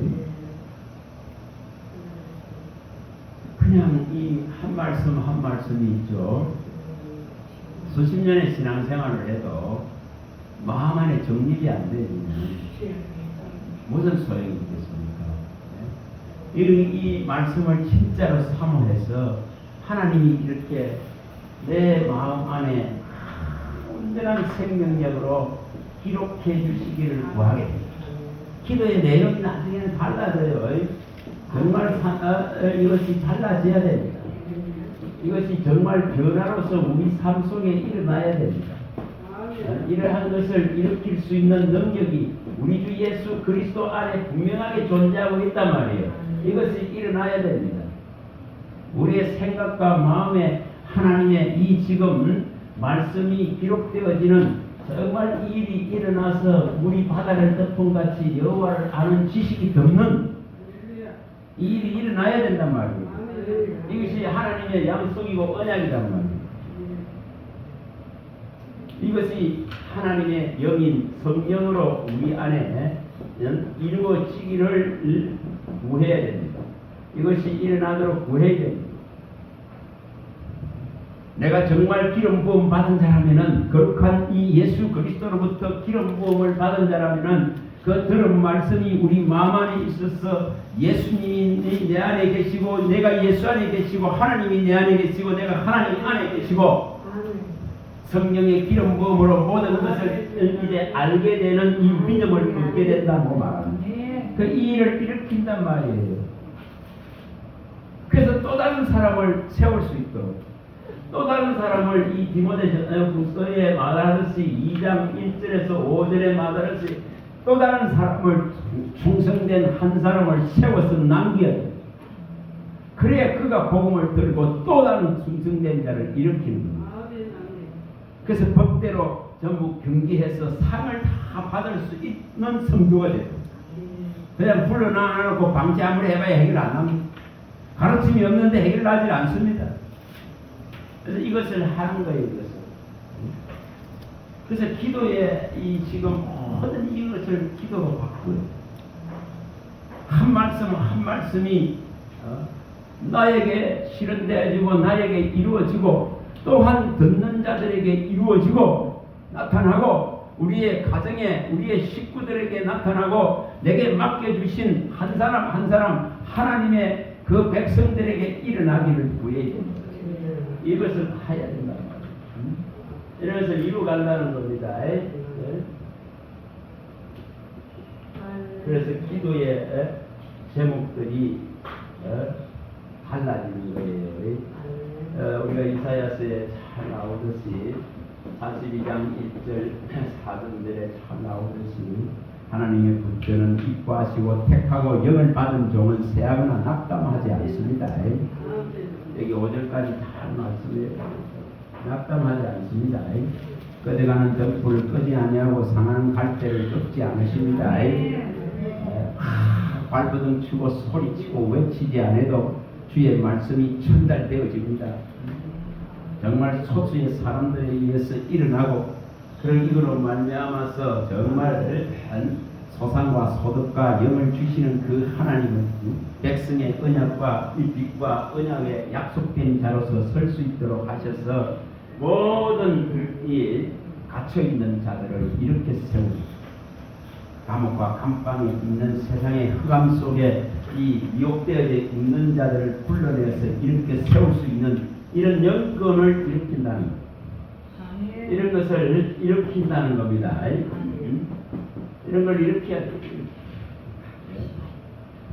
그냥 이 한 말씀 한 말씀이 있죠. 수십 년의 신앙생활을 해도 마음 안에 정립이 안 되면 무슨 소용이 있겠습니까? 이 말씀을 진짜로 사모해서 하나님이 이렇게 내 마음 안에 온전한 생명력으로 기록해 주시기를 구하게 됩니다. 기도의 내용이 나중에는 달라져요. 정말 이것이 달라져야 됩니다. 이것이 정말 변화로서 우리 삶 속에 일어나야 됩니다. 이러한 것을 일으킬 수 있는 능력이 우리 주 예수 그리스도 안에 분명하게 존재하고 있단 말이에요. 이것이 일어나야 됩니다. 우리의 생각과 마음에 하나님의 이 지금 말씀이 기록되어지는 정말 이 일이 일어나서 우리 바다를 덮음같이 여호와를 아는 지식이 덮는 이 일이 일어나야 된단 말이에요. 이것이 하나님의 약속이고 언약이란 말이에요. 이것이 하나님의 영인 성령으로 우리 안에 이루어지기를 구해야 됩니다. 이것이 일어나도록 구해야 됩니다. 내가 정말 기름 부음 받은 자라면은 거룩한 이 예수 그리스도로부터 기름 부음을 받은 자라면은 그 들은 말씀이 우리 마음 안에 있어서 예수님이 내 안에 계시고 내가 예수 안에 계시고 하나님이 내 안에 계시고 내가 하나님 안에 계시고 성령의 기름 부음으로 모든 것을 이제 알게 되는 이 믿음을 얻게 된다고 말합니다. 그 이 일을 일으킨단 말이에요. 그래서 또 다른 사람을 세울 수 있도록 또 다른 사람을 이 디모데후서에 말하듯이 2장 1절에서 5절에 말하듯이 또 다른 사람을 충성된 한 사람을 세워서 남겨야 돼요. 그래야 그가 복음을 들고 또 다른 충성된 자를 일으키는 겁니다. 그래서 법대로 전부 경기해서 상을 다 받을 수 있는 성도가 돼요. 그냥 불러놔놓고 방치 아무리 해봐야 해결 안 합니다. 가르침이 없는데 해결하지 않습니다. 그래서 이것을 하는 거예요. 그래서 기도에 이 지금 모든 이것을 기도로 바꾸어요. 한 말씀 한 말씀이 나에게 실현되어지고 나에게 이루어지고 또한 듣는 자들에게 이루어지고 나타나고 우리의 가정에 우리의 식구들에게 나타나고 내게 맡겨주신 한 사람 한 사람 하나님의 그 백성들에게 일어나기를 구해야 됩니다. 이것을 해야 된다. 이러면서 이루어간다는 겁니다. 그래서 기도의 제목들이 달라지는 거예요. 우리가 이사야서에 잘 나오듯이 42장 1절 4절에 잘 나오듯이 하나님의 국조는 이뻐하시고 택하고 영을 받은 종은 세하거나 낙담하지 않습니다. 여기 5절까지 다 말씀해요. 낙담하지 않습니다. 꺼져가는 등불을 끄지 아니하고 상하는 갈대를 꺾지 않으십니다. 발버둥 치고 소리치고 외치지 않아도 주의 말씀이 전달되어집니다. 정말 소수의 사람들에 의해서 일어나고 그런 이거로 말미암아서 정말 소산과 소득과 영을 주시는 그 하나님은 백성의 언약과 빛과 언약에 약속된 자로서 설 수 있도록 하셔서 모든 이 갇혀있는 자들을 이렇게 세우고 감옥과 감방에 있는 세상의 흑암 속에 이 미혹되어져 있는 자들을 불러내서 이렇게 세울 수 있는 이런 영권을 일으킨다는 것. 이런 것을 일으킨다는 겁니다. 이런 걸 일으켜야 돼요.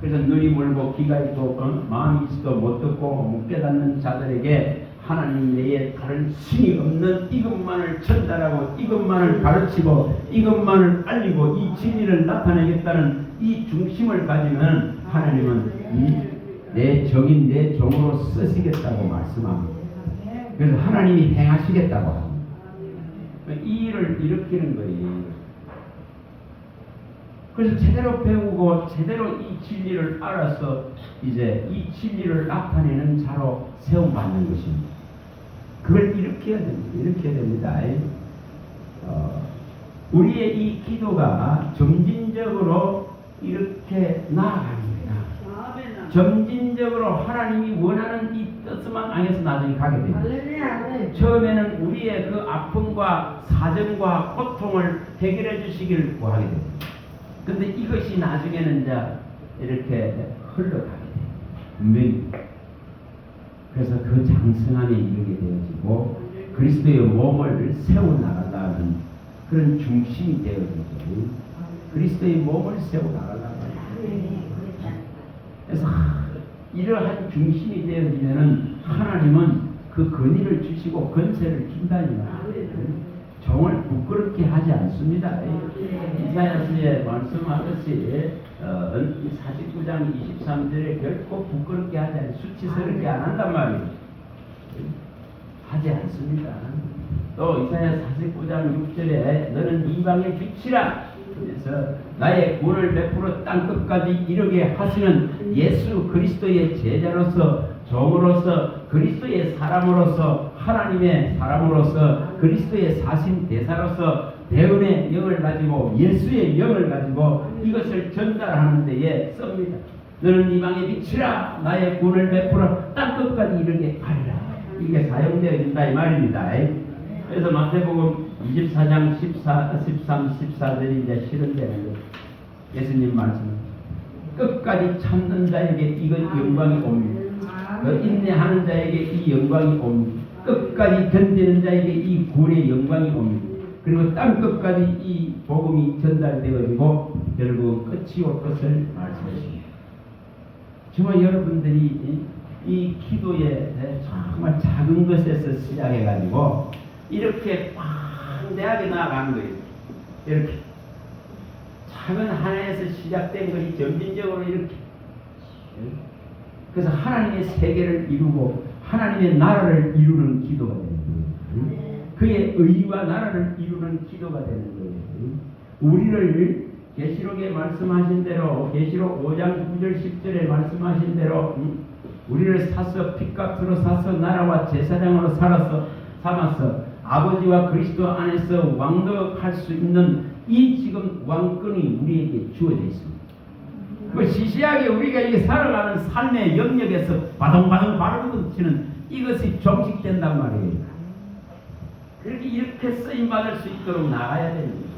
그래서 눈이 멀고 귀가 있고 마음이 있어도 못 듣고 못 깨닫는 자들에게 하나님 외에 다른 신이 없는 이것만을 전달하고 이것만을 가르치고 이것만을 알리고 이 진리를 나타내겠다는 이 중심을 가지면 하나님은 내 정인 내 종으로 쓰시겠다고 말씀합니다. 그래서 하나님이 행하시겠다고 합니다. 이 일을 일으키는 거예요. 그래서 제대로 배우고 제대로 이 진리를 알아서 이제 이 진리를 나타내는 자로 세움받는 것입니다. 그걸 일으켜야 됩니다. 일으켜야 됩니다. 우리의 이 기도가 점진적으로 이렇게 나아갑니다. 점진적으로 하나님이 원하는 이 뜻만 향해서 나중에 가게 됩니다. 처음에는 우리의 그 아픔과 사정과 고통을 해결해 주시길 구하게 됩니다. 근데 이것이 나중에는 이제 이렇게 흘러가게 돼요. 분명히. 그래서 그 장성함에 이르게 되어지고 그리스도의 몸을 세워나가려는 그런 중심이 되어지죠. 그리스도의 몸을 세워나가려는 그래서 이러한 중심이 되어지면은 하나님은 그 권위를 주시고 권세를 준다니 종을 부끄럽게 하지 않습니다. 이사야서에 말씀하듯이 49장 23절에 결코 부끄럽게 하지 않아요. 수치스럽게 안 한단 말이에요. 하지 않습니다. 또 이사야 49장 6절에 너는 이방의 빛이라. 그래서 나의 구원을 베풀어 땅끝까지 이르게 하시는 예수 그리스도의 제자로서 종으로서 그리스도의 사람으로서 하나님의 사람으로서 그리스도의 사신 대사로서 대언의 영을 가지고 예수의 영을 가지고 이것을 전달하는 데에 씁니다. 너는 이방의 빛이라 나의 구원을 베풀어 땅끝까지 이르게 하리라. 이게 사용되어진다 이 말입니다. 그래서 마태복음 24장 13, 14절이 이제 실현되는 거예요. 예수님 말씀 끝까지 참는 자에게 이건 영광이 옵니다. 그 인내하는 자에게 이 영광이 옵니다. 끝까지 견디는 자에게 이 구원의 영광이 옵니다. 그리고 땅 끝까지 이 복음이 전달되어지고 결국 끝이 올 것을 말씀하십니다. 정말 여러분들이 이 기도에 정말 작은 것에서 시작해가지고 이렇게 방대하게 나아가는 거예요. 이렇게 작은 하나에서 시작된 것이 점진적으로 이렇게. 그래서 하나님의 세계를 이루고 하나님의 나라를 이루는 기도가 되는 거예요. 그의 의와 나라를 이루는 기도가 되는 거예요. 우리를 계시록에 말씀하신 대로 계시록 5장 9절 10절에 말씀하신 대로 우리를 사서 핏값으로 사서 나라와 제사장으로 삼아서 아버지와 그리스도 안에서 왕노할 수 있는 이 지금 왕권이 우리에게 주어져 있습니다. 그 시시하게 우리가 이 살아가는 삶의 영역에서 바동바동 발버둥치는 이것이 종식된단 말이에요. 그렇게 이렇게 쓰임받을 수 있도록 나가야 됩니다.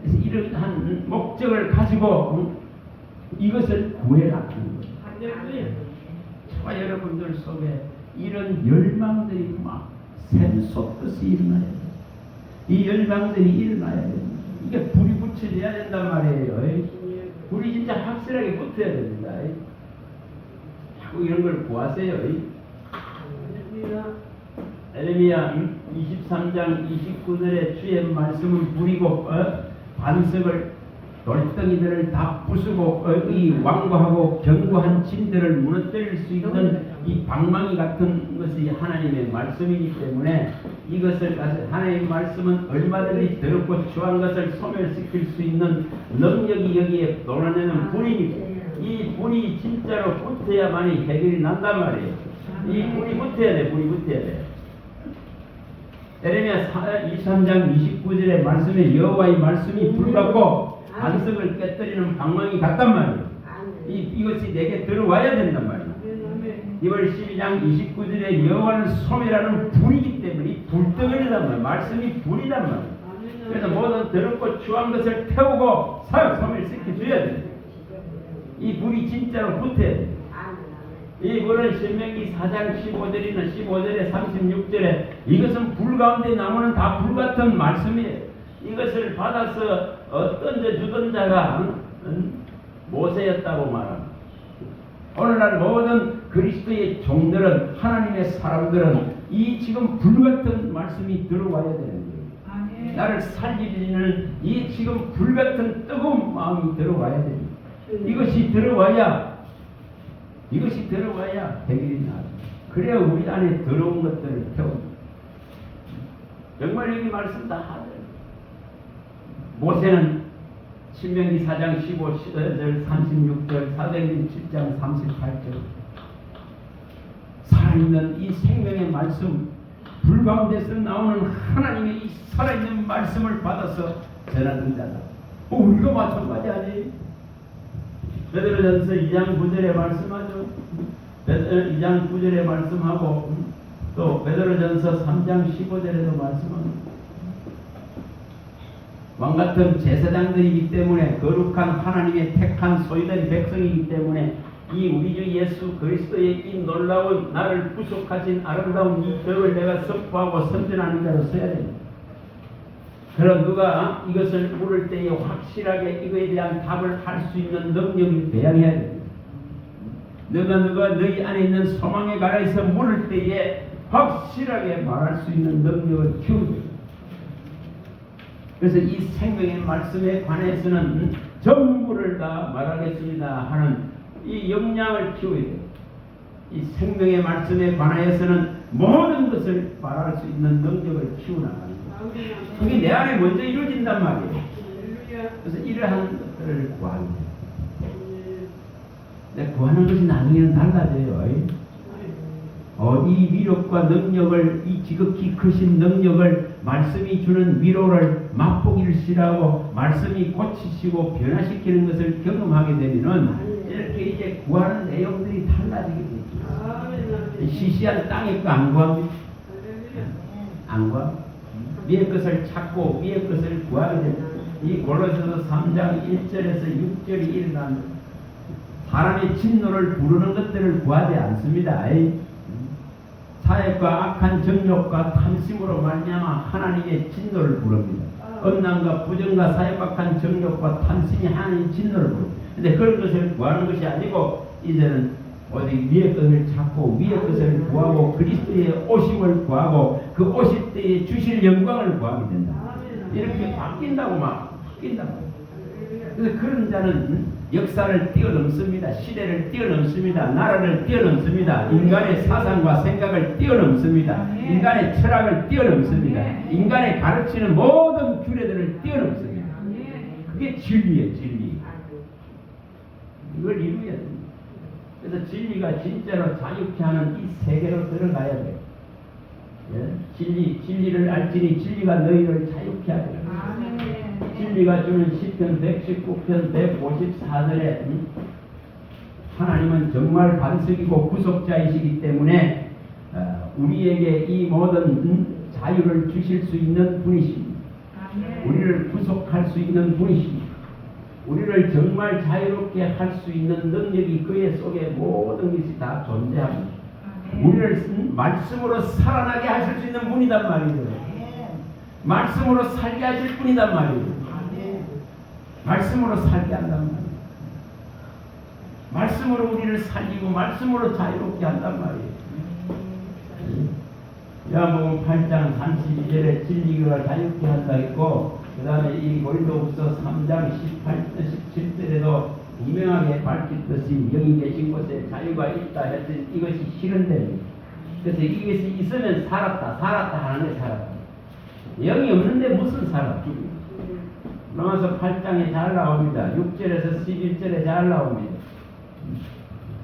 그래서 이러한 목적을 가지고 이것을 구해라. 저와 여러분들 속에 이런 열망들이 막 샘솟듯이 일어나야 돼요. 이 열망들이 일어나야 돼요. 이게 불이 붙여져야 된단 말이에요. 불이 진짜 확실하게 붙어야 됩니다. 자꾸 이런 걸 구하세요. 에레미야 23장 29절에 주의 말씀을 부리고 반석을 돌덩이들을 다 부수고 이 완고하고 견고한 진들을 무너뜨릴 수 있는 이 방망이 같은 것이 하나님의 말씀이기 때문에 이것을 하나님의 말씀은 얼마든지 더럽고 추한 것을 소멸시킬 수 있는 능력이 여기에 놀아내는 불입니다. 이 불이 진짜로 붙어야만이 해결이 난단 말이에요. 이 불이 붙어야 돼. 불이 붙어야 돼. 에레미야 23장 29절의 말씀에 여호와의 말씀이 불같고 반석을 깨뜨리는 방망이 같단 말이에요. 이것이 내게 들어와야 된단 말이에요. 이월 12장 29절에 여호와는 소멸하는 불이기 때문에 이 불덩어리란 말이에요. 말씀이 불이란 말이에요. 그래서 모든 더럽고 추한 것을 태우고 소멸시켜줘야 돼요. 이 불이 진짜로 붙어야 돼요. 이 불은 신명기 4장 15절이나 15절에 36절에 이것은 불 가운데 나오는 다 불같은 말씀이에요. 이것을 받아서 던져주던 자가 모세였다고 말합니다. 오늘날 모든 그리스도의 종들은 하나님의 사람들은 이 지금 불같은 말씀이 들어와야 되는 거예요. 나를 살리는 이 지금 불같은 뜨거운 마음이 들어와야 됩니다. 이것이 들어와야 해결이 나요. 그래야 우리 안에 더러운 것들을 태웁니다. 정말 여기 말씀 다 하죠. 모세는 신명기 4장 15절 36절 사도행전 7장 38절 살아있는 이 생명의 말씀 불 가운데서 나오는 하나님의 이 살아있는 말씀을 받아서 전하는 자다. 우리가 마찬가지 아니에요? 베드로전서 2장 9절에 말씀하죠. 2장 9절에 말씀하고 또 베드로전서 3장 15절에도 말씀합니다. 왕같은 제사장들이기 때문에 거룩한 하나님의 택한 소유된 백성이기 때문에 이 우리 주 예수 그리스도의 이 놀라운 나를 구속하신 아름다운 이 덕을 내가 선포하고 선전하는 자로 서야 됩니다. 그럼 누가 이것을 물을 때에 확실하게 이거에 대한 답을 할 수 있는 능력이 배양해야 됩니다. 누가 너희 안에 있는 소망에 관해서 물을 때에 확실하게 말할 수 있는 능력을 키우게 됩니다. 그래서 이 생명의 말씀에 관해서는 전부를 다 말하겠습니다 하는 이 역량을 키워야 돼요. 이 생명의 말씀에 관하여서는 모든 것을 말할 수 있는 능력을 키워나가는 거예요. 그게 내 안에 먼저 이루어진단 말이에요. 그래서 이러한 것들을 구하는 거예요. 근데 구하는 것이 나중에는 달라져요. 이 위력과 능력을, 이 지극히 크신 능력을, 말씀이 주는 위로를 맛보기를 싫어하고 말씀이 고치시고 변화시키는 것을 경험하게 되면은 이렇게 이제 구하는 내용들이 달라지게 되죠. 시시한 땅의 거 안 구합니다. 안 구합니다. 위의 것을 찾고 위의 것을 구하게 됩니다. 이 골로새서 3장 1절에서 6절이 일어납니다. 사람의 진노를 부르는 것들을 구하지 않습니다. 사역과 악한 정욕과 탐심으로 말미암아 하나님의 진노를 부릅니다. 음란과 부정과 사역과 악한 정욕과 탐심이 하나님의 진노를 부릅니다. 근데 그런 것을 구하는 것이 아니고 이제는 어디 위의 것을 찾고 위의 것을 구하고 그리스도의 오심을 구하고 그 오실 때에 주실 영광을 구하게 된다. 이렇게 바뀐다고 막 바뀐다고. 그래서 그런 자는 역사를 뛰어넘습니다. 시대를 뛰어넘습니다. 나라를 뛰어넘습니다. 인간의 사상과 생각을 뛰어넘습니다. 인간의 철학을 뛰어넘습니다. 인간의 가르치는 모든 규례들을 뛰어넘습니다. 그게 진리예요. 진리. 이걸 이루어야 됩니다. 그래서 진리가 진짜로 자유케 하는 이 세계로 들어가야 돼요. 진리를 알지니 진리가 너희를 자유케 하리라. 진리가 주는 시편 119편 154절에 하나님은 정말 반석이고 구속자이시기 때문에 우리에게 이 모든 자유를 주실 수 있는 분이십니다. 우리를 구속할 수 있는 분이십니다. 우리를 정말 자유롭게 할 수 있는 능력이 그의 속에 모든 것이 다 존재합니다. 우리를 말씀으로 살아나게 하실 수 있는 분이단 말이에요. 말씀으로 살게 하실 분이단 말이에요. 말씀으로 살게 한단 말이에요. 말씀으로 우리를 살리고 말씀으로 자유롭게 한단 말이에요. 요한복음 8장 32절에 진리가 자유케 한다 했고 그 다음에 이 고린도후서 3장 17절에도 분명하게 밝혔듯이 영이 계신 곳에 자유가 있다 했더니 이것이 실현됩니다. 그래서 이것이 있으면 살았다 하는 게 살았다. 영이 없는데 무슨 살아? 로마서 8장에 잘 나옵니다. 6절에서 11절에 잘 나옵니다.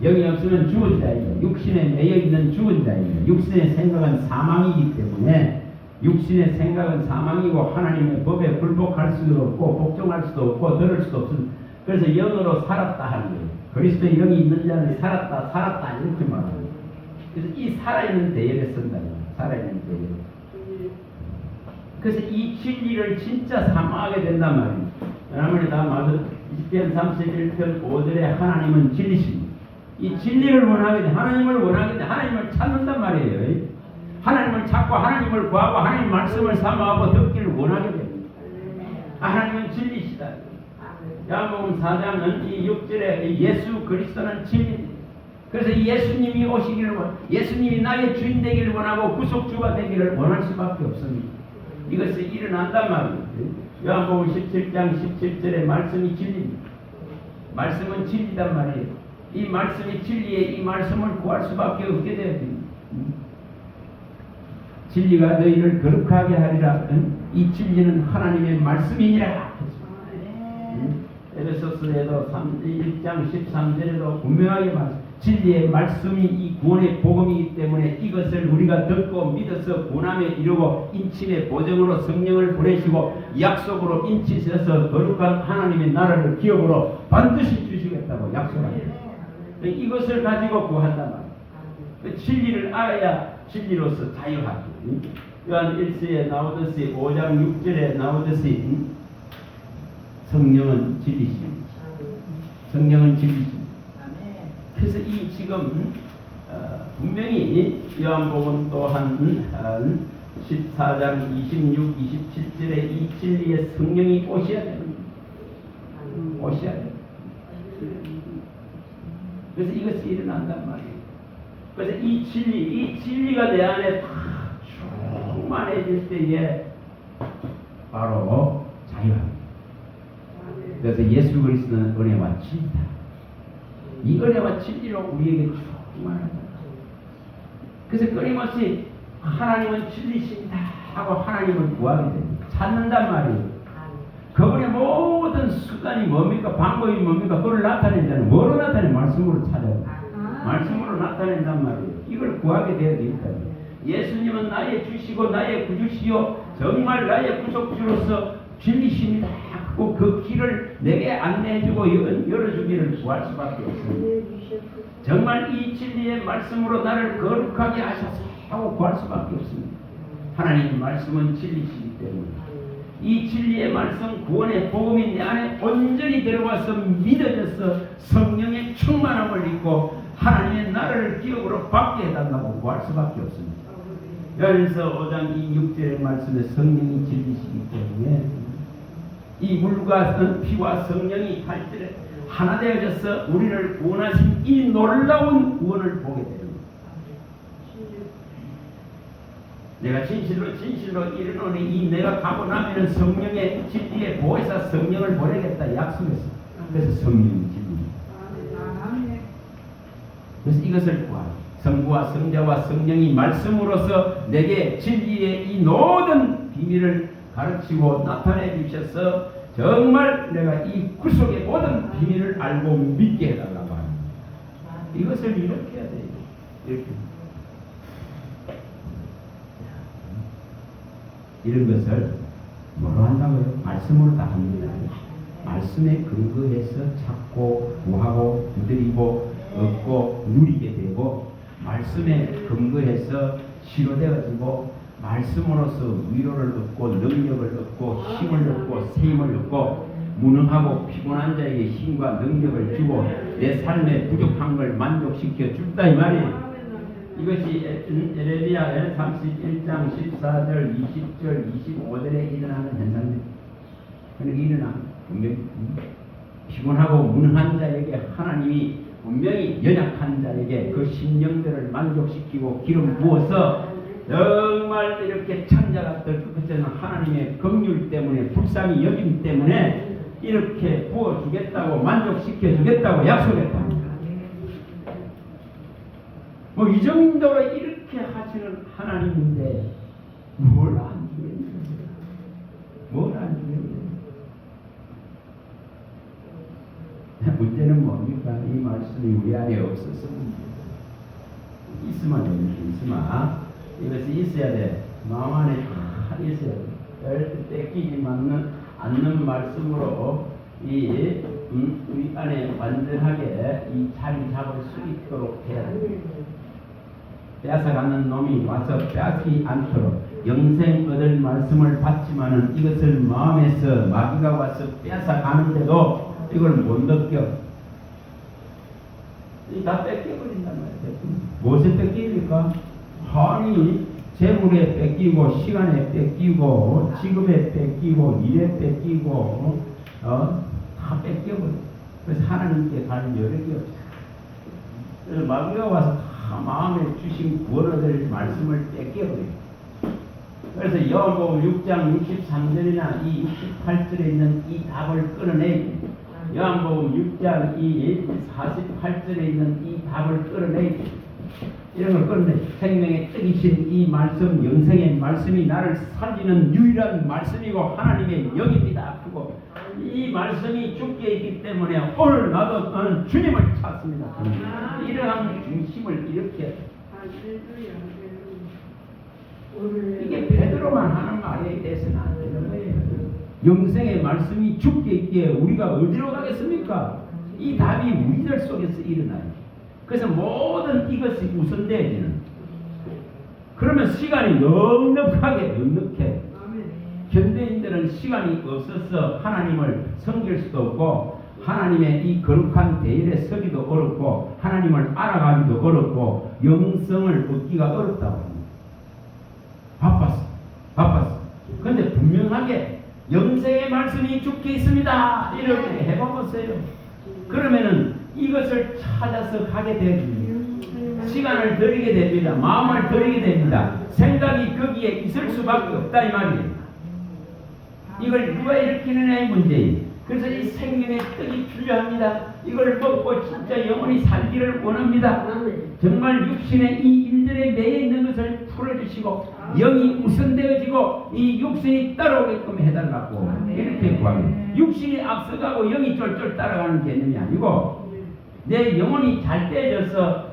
영이 없으면 죽은 자입니다. 육신에 매여 있는 죽은 자입니다. 육신의 생각은 사망이기 때문에 육신의 생각은 사망이고 하나님의 법에 굴복할 수도 없고 복종할 수도 없고 들을 수도 없습니다. 그래서 영으로 살았다 하는 거예요. 그리스도의 영이 있는 자는 살았다 이렇게 말합니다. 그래서 이 살아있는 대열에 쓴다. 살아있는 대열. 그래서 이 진리를 진짜 사모하게 된단 말이에요. 여러분이 다 맞아. 20편 31편 5절에 하나님은 진리십니다. 이 진리를 원하게 돼. 하나님을 원하게 돼. 하나님을 찾는단 말이에요. 하나님을 찾고 하나님을 구하고 하나님 말씀을 사모하고 듣기를 원하게 됩니다. 하나님은 진리시다. 요한복음 4장은 이 6절에 예수 그리스도는 진리입니다. 그래서 예수님이 오시기를 예수님이 나의 주인 되기를 원하고 구속주가 되기를 원할 수밖에 없습니다. 이것이 일어난단 말이에요. 요한복음 17장 17절에 말씀이 진리입니다. 말씀은 진리단 말이에요. 이 말씀이 진리에 이 말씀을 구할 수밖에 없게 되어 됩니다. 진리가 너희를 거룩하게 하리라. 이 진리는 하나님의 말씀이니라. 에베소서에도 1장 13절에도 분명하게 말씀. 진리의 말씀이 이 구원의 복음이기 때문에 이것을 우리가 듣고 믿어서 구원함에 이르고 인침의 보증으로 성령을 보내시고 약속으로 인치셔서 거룩한 하나님의 나라를 기업으로 반드시 주시고 주시겠다고 약속합니다. 이것을 가지고 구한단 말이에요. 진리를 알아야 진리로서 자유하죠. 요한 1서에 나오듯이 5장 6절에 나오듯이 성령은 진리십니다. 성령은 진리십니다. 그래서 이 지금 분명히 요한복음 또한 14장 26, 27절에 이 진리의 성령이 오셔야 됩니다. 오셔야 됩니다. 그래서 이것이 일어난단 말이에요. 그래서 이 진리가 내 안에 다 충만해질 때에 바로 자유합니다. 그래서 예수 그리스도는 은혜와 진리다. 이 은혜와 진리로 우리에게 충만하다. 그래서 끊임없이 하나님은 진리십니다 하고 하나님을 구하게 됩니다. 찾는단 말이에요. 그분의 모든 수단이 뭡니까? 방법이 뭡니까? 그걸 나타낸 자는 뭐로 나타내? 말씀으로 찾아요. 말씀으로 나타낸단 말이에요. 이걸 구하게 되어야 되니까. 예수님은 나의 주시고 나의 구주시요 정말 나의 구속주로서 진리십니다. 그 길을 내게 안내해주고 열어주기를 구할 수밖에 없습니다. 정말 이 진리의 말씀으로 나를 거룩하게 하셔서 하고 구할 수밖에 없습니다. 하나님의 말씀은 진리시기 때문에 이 진리의 말씀 구원의 복음이 내 안에 온전히 들어와서 믿어져서 성령의 충만함을 입고 하나님의 나라를 기업으로 받게 해달라고 구할 수밖에 없습니다. 그래서 5장 6절의 말씀에 성령이 진리시기 때문에 이 물과 피와 성령이 발전해 하나 되어져서 우리를 구원하신 이 놀라운 구원을 보게 됩니다. 내가 진실로 이르노니 이 내가 가고 나면은 성령의 진리의 보혜사 성령을 보내겠다 약속했어. 그래서 성령이 진리입니다. 그래서 이것을 구하라. 성부와 성자와 성령이 말씀으로서 내게 진리의 이 모든 비밀을 가르치고 나타내 주셔서 정말 내가 이 구속의 모든 비밀을 알고 믿게 해달라고 합니다. 이것을 이렇게 해야 돼요. 이렇게. 이런 것을 뭐로 한다고요? 말씀으로 다 합니다. 말씀에 근거해서 찾고 구하고 두드리고 얻고 누리게 되고 말씀에 근거해서 치료되어지고 말씀으로서 위로를 얻고 능력을 얻고 힘을 얻고 세임을 얻고 무능하고 피곤한 자에게 힘과 능력을 주고 내 삶에 부족한 걸 만족시켜 준다 이 말이에요. 이것이 에레미야 31장 14절 20절 25절에 일어나는 현상입니다. 그러니까 일어나 분명히 피곤하고 무능한 자에게 하나님이 분명히 연약한 자에게 그 심령들을 만족시키고 기름 부어서 정말 이렇게 창자같은 그때는 하나님의 긍휼 때문에 불쌍히 여김 때문에 이렇게 부어주겠다고 만족시켜주겠다고 약속했다. 뭐 이 정도로 이렇게 하시는 하나님인데 뭘 안 주겠느냐? 뭘 안 주겠느냐? 문제는 뭡니까? 이 말씀이 우리 안에 없어서 있으면 있으면 이것이 있어야 돼. 마음 안에 다 있어야 돼. 뺏기지 않는 말씀으로 우리 안에 완전하게 이 자리 잡을 수 있도록 해야 돼. 뺏어가는 놈이 와서 뺏지 않도록 영생 얻을 말씀을 받지만은 이것을 마음에서 마귀가 와서 뺏어가는데도 이걸 못 느껴. 다 뺏겨버린단 말이에요. 무엇에 뺏깁니까? 아니 재물에 뺏기고 시간에 뺏기고 직업에 뺏기고 일에 뺏기고 다 뺏겨버려. 그래서 하나님께 갈 여력이 없어. 그래서 마귀가 와서 다 마음에 주신 구원 얻을 말씀을 뺏겨버려. 그래서 요한복음 6장 63절이나 이 68절에 있는 이 답을 끌어내기. 요한복음 6장 이 48절에 있는 이 답을 끌어내기. 이런 걸 끌어내. 생명의 뜻이신 이 말씀, 영생의 말씀이 나를 살리는 유일한 말씀이고 하나님의 영입니다. 그리고 이 말씀이 죽게 있기 때문에 오늘 나는 주님을 찾습니다. 이러한 중심을 이렇게 이게 베드로만 하는 말에 대해서는 안 되는 거예요. 영생의 말씀이 죽게 있기에 우리가 어디로 가겠습니까? 이 답이 우리들 속에서 일어나요. 그래서 모든 이것이 우선되어지는. 그러면 시간이 넉넉해. 현대인들은 시간이 없어서 하나님을 섬길 수도 없고 하나님의 이 거룩한 대열에 서기도 어렵고 하나님을 알아가기도 어렵고 영성을 얻기가 어렵다고 합니다. 바빴어. 그런데 분명하게 영생의 말씀이 죽게 있습니다. 이렇게 해봐보세요. 그러면은 이것을 찾아서 가게 됩니다. 시간을 들이게 됩니다. 마음을 들이게 됩니다. 생각이 거기에 있을 수밖에 없다 이 말이에요. 이걸 누가 일으키느냐의 문제예요. 그래서 이 생명의 떡이 필요합니다. 이걸 먹고 진짜 영원히 살기를 원합니다. 정말 육신의 이 일들에 매여 있는 것을 풀어주시고 영이 우선되어지고 이 육신이 따라오게끔 해달라고 이렇게 구합니다. 육신이 앞서가고 영이 쫄쫄 따라가는 개념이 아니고 내 영혼이 잘 떼져서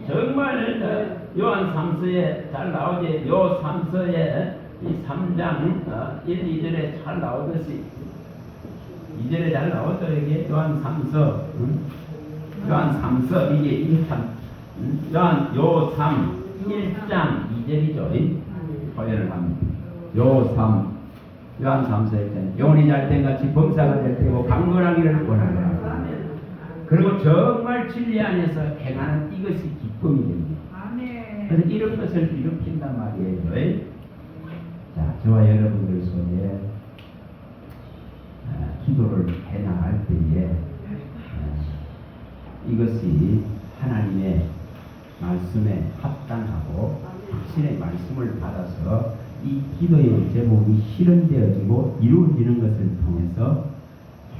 정말 요한 3서에 잘 나오지. 요 3서에 이 3장 1, 2절에 잘 나오듯이 2절에 잘 나오죠. 이게 요한 3서 요한 3서 이게 1참 요한 요 3 1장 2절이죠. 표현을 합니다. 요 3 요한 3서 1장 영혼이 잘 된 같이 범사가 될 때고 강건하기를 원하노라. 그리고 정말 진리 안에서 행하는 이것이 기쁨이 됩니다. 그래서 이런 것을 일으킨단 말이에요. 자, 저와 여러분들 속에 기도를 해나갈 때에 이것이 하나님의 말씀에 합당하고 확신의 말씀을 받아서 이 기도의 제목이 실현되어지고 이루어지는 것을 통해서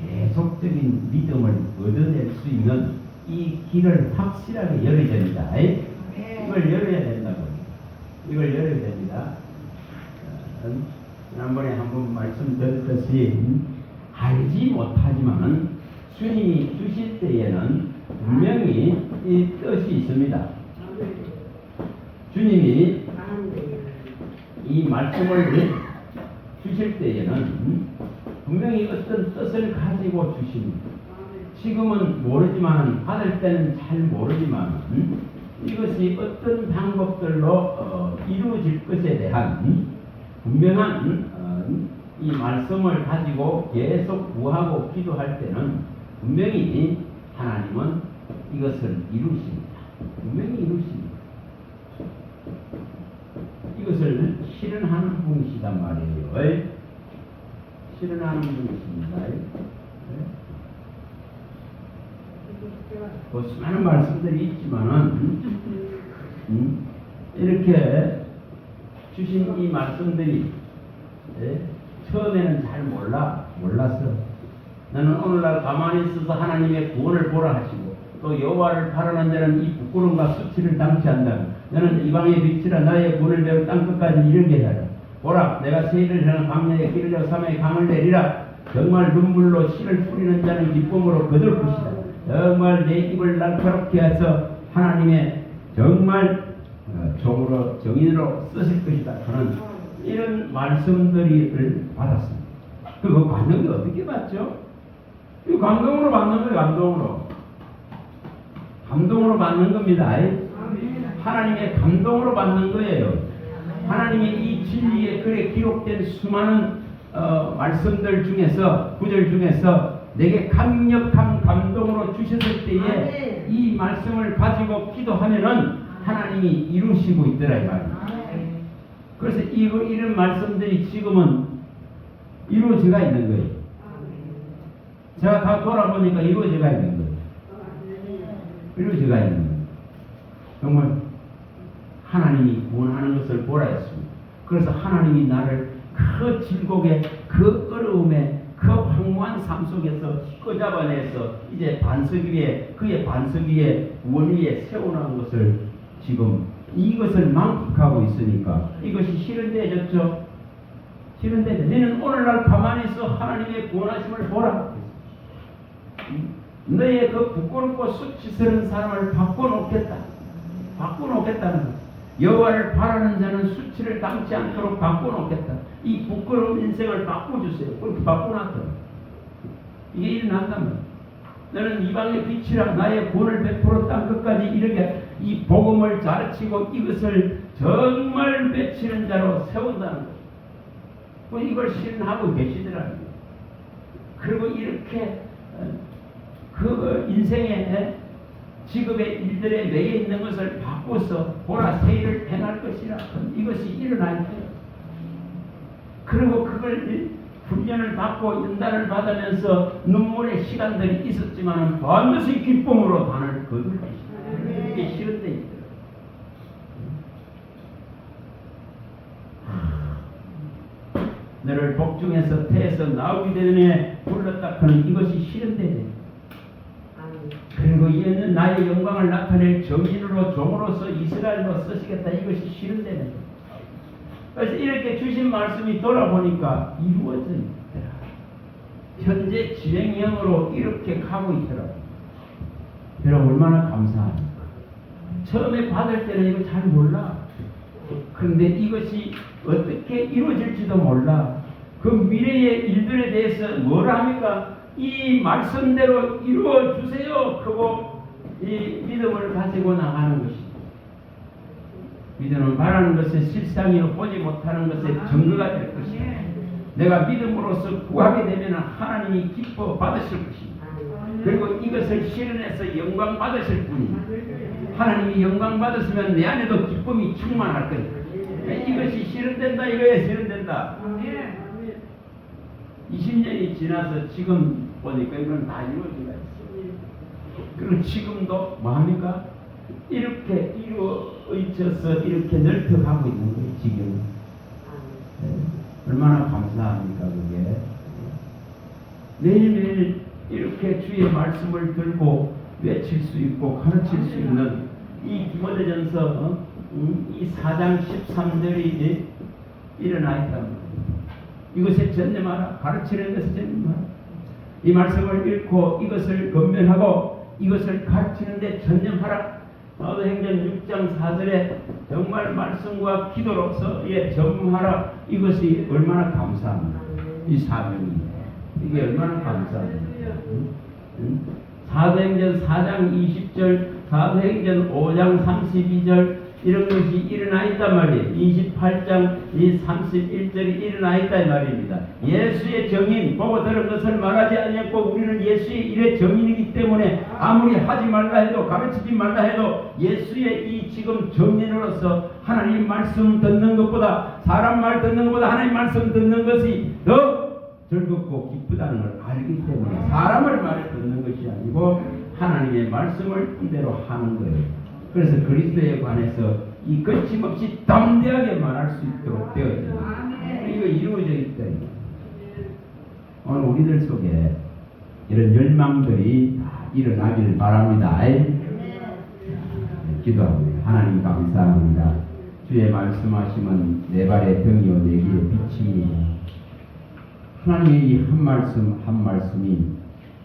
계속적인 믿음을 얻어낼 수 있는 이 길을 확실하게 열어야 됩니다. 이걸 열어야 된다고. 이걸 열어야 됩니다. 지난번에 한번 말씀드렸듯이 알지 못하지만은 주님이 주실 때에는 분명히 이 뜻이 있습니다. 주님이 이 말씀을 주실 때에는 분명히 어떤 뜻을 가지고 주십니다. 지금은 모르지만 받을 때는 잘 모르지만 이것이 어떤 방법들로 이루어질 것에 대한 분명한 이 말씀을 가지고 계속 구하고 기도할 때는 분명히 하나님은 이것을 이루십니다. 분명히 이루십니다. 이것을 실현하는 분이시단 말이에요. 실현하는 분이십니다. 뭐 수많은 말씀들이 있지만은 이렇게 주신 이 말씀들이 처음에는 잘 몰랐어. 나는 오늘날 가만히 있어서 하나님의 구원을 보라 하시고 또 여호와를 바라는 자는 이 부끄러움과 수치를 당치 한다. 너는 이방의 빛이라 나의 구원을 배워 땅끝까지 이르게 하라. 보라, 내가 세일을 향한 광야에 길을 려 삼의 강을 내리라. 정말 눈물로 씨를 뿌리는 자는 기쁨으로 거둘 것이다. 정말 내 입을 날카롭게 해서 하나님의 정말 종으로 정인으로 쓰실 것이다. 저는 이런 말씀들을 받았습니다. 그거 받는 게 어떻게 받죠? 이 감동으로 받는 거예요. 감동으로 받는 겁니다. 하나님의 감동으로 받는 거예요. 하나님의 이 진리에 글에 기록된 수많은 말씀들 중에서 구절 중에서 내게 강력한 감동으로 주셨을 때에 이 말씀을 가지고 기도하면은 하나님이 이루시고 있더라 이 말이에요. 그래서 이런 말씀들이 지금은 이루어져가 있는 거예요. 제가 다 돌아보니까 이루어져가 있는 거예요. 이루어져가 있는 거예요. 정말 하나님이 원하는 것을 보라 했습니다. 그래서 하나님이 나를 그 질곡에 그 어려움에 그 황무한 삶 속에서 끄잡아내서 이제 반석 위에 그의 반석 위에 원 위에 세워놓은 것을 지금 이것을 만끽하고 있으니까 이것이 실현되어졌죠. 실현되죠. 너는 오늘날 가만히 있어 하나님의 구원하심을 보라. 너의 그 부끄럽고 수치스러운 사람을 바꿔놓겠다. 바꿔놓겠다는 것. 여호와를 바라는 자는 수치를 당치 않도록 바꿔놓겠다. 이 부끄러운 인생을 바꿔주세요. 그렇게 바꿔놨다. 이게 일어난다면 너는 이방의 빛이라 나의 구원을 베풀어 땅 끝까지 이르게 이 복음을 가르치고 이것을 정말 맺히는 자로 세운다는 것. 이걸 실현하고 계시더라고요. 그리고 이렇게 그 인생의 직업의 일들에 매여 있는 것을 바꿔서 보라 새 일을 행할 것이라 이것이 일어날 거예요. 그리고 그걸 훈련을 받고 연단을 받으면서 눈물의 시간들이 있었지만 반드시 기쁨으로 단을 거둘 것이다. 이게 실현되어 있더라고요. 너를 복중에서 태에서 나오기 전에 불렀다 하는 이것이 실현되네. 그리고 이는 나의 영광을 나타낼 정인으로 종으로서 이스라엘로 쓰시겠다. 이것이 실현되네. 그래서 이렇게 주신 말씀이 돌아보니까 이루어져 있더라. 현재 진행형으로 이렇게 가고 있더라고. 여러분 얼마나 감사합니까? 처음에 받을 때는 이거 잘 몰라. 그런데 이것이 어떻게 이루어질지도 몰라. 그 미래의 일들에 대해서 뭘 합니까? 이 말씀대로 이루어 주세요. 그리고 이 믿음을 가지고 나가는 것이죠. 믿음은 바라는 것은 실상이요 보지 못하는 것의 증거가 될 것이다. 내가 믿음으로써 구하게 되면 하나님이 기뻐 받으실 것입니다. 그리고 이것을 실현해서 영광 받으실 분입니다. 하나님이 영광 받으시면 내 안에도 기쁨이 충만할 거예요. 이것이 실현된다. 이거에 실현된다. 20년이 지나서 지금 보니까 이건 다 이루어지가 있어요. 그리고 지금도 뭐합니까? 이렇게 이루어져서 이렇게 넓혀가고 있는 거예요. 지금 얼마나 감사합니까 그게. 매일매일 이렇게 주의 말씀을 들고 외칠 수 있고 가르칠 수 있는 이 디모데전서 이 4장 13절이 일어나 있답니다. 이것에 전념하라. 가르치는 것에 전념하라. 이 말씀을 읽고 이것을 권면하고 이것을 가르치는 데 전념하라. 사도행전 6장 4절에 정말 말씀과 기도로서 전무하라. 이것이 얼마나 감사합니다. 이 사명이 이게 얼마나 감사합니다. 사도행전 4장 20절, 사도행전 5장 32절 이런 것이 일어나 있단 말이에요. 28장 31절이 일어나 있다 이 말입니다. 예수의 정인 보고 들은 것을 말하지 아니했고 우리는 예수의 일의 정인이기 때문에 아무리 하지 말라 해도 가르치지 말라 해도 예수의 이 지금 정인으로서 하나님 말씀 듣는 것보다 사람 말 듣는 것보다 하나님 말씀 듣는 것이 더 즐겁고 기쁘다는 걸 알기 때문에 사람을 말을 듣는 것이 아니고 하나님의 말씀을 그대로 하는 거예요. 그래서 그리스도에 관해서 이 거침없이 담대하게 말할 수 있도록 되어있다. 이거 이루어져 있다. 오늘 우리들 속에 이런 열망들이 다 일어나기를 바랍니다. 기도합니다. 하나님 감사합니다. 주의 말씀하시면 내 발의 등이요 내 길의 빛입니다. 하나님의 이 한 말씀 한 말씀이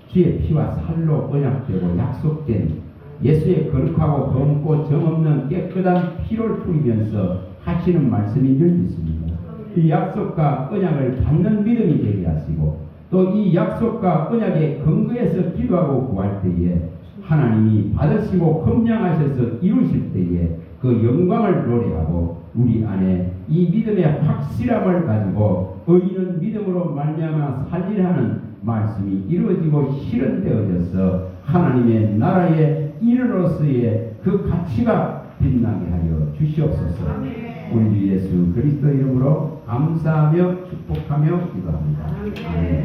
주의 피와 살로 언약되고 약속된 예수의 거룩하고 검고 정없는 깨끗한 피를 뿌리면서 하시는 말씀인 줄 믿습니다. 이 약속과 언약을 받는 믿음이 되게 하시고 또 이 약속과 언약의 근거에서 기도하고 구할 때에 하나님이 받으시고 흠량하셔서 이루실 때에 그 영광을 노래하고 우리 안에 이 믿음의 확실함을 가지고 의인은 믿음으로 말미암아 살리라는 말씀이 이루어지고 실현되어져서 하나님의 나라의 일으로서의 그 가치가 빛나게 하여 주시옵소서. 우리 주 예수 그리스도 이름으로 감사하며 축복하며 기도합니다. 아멘.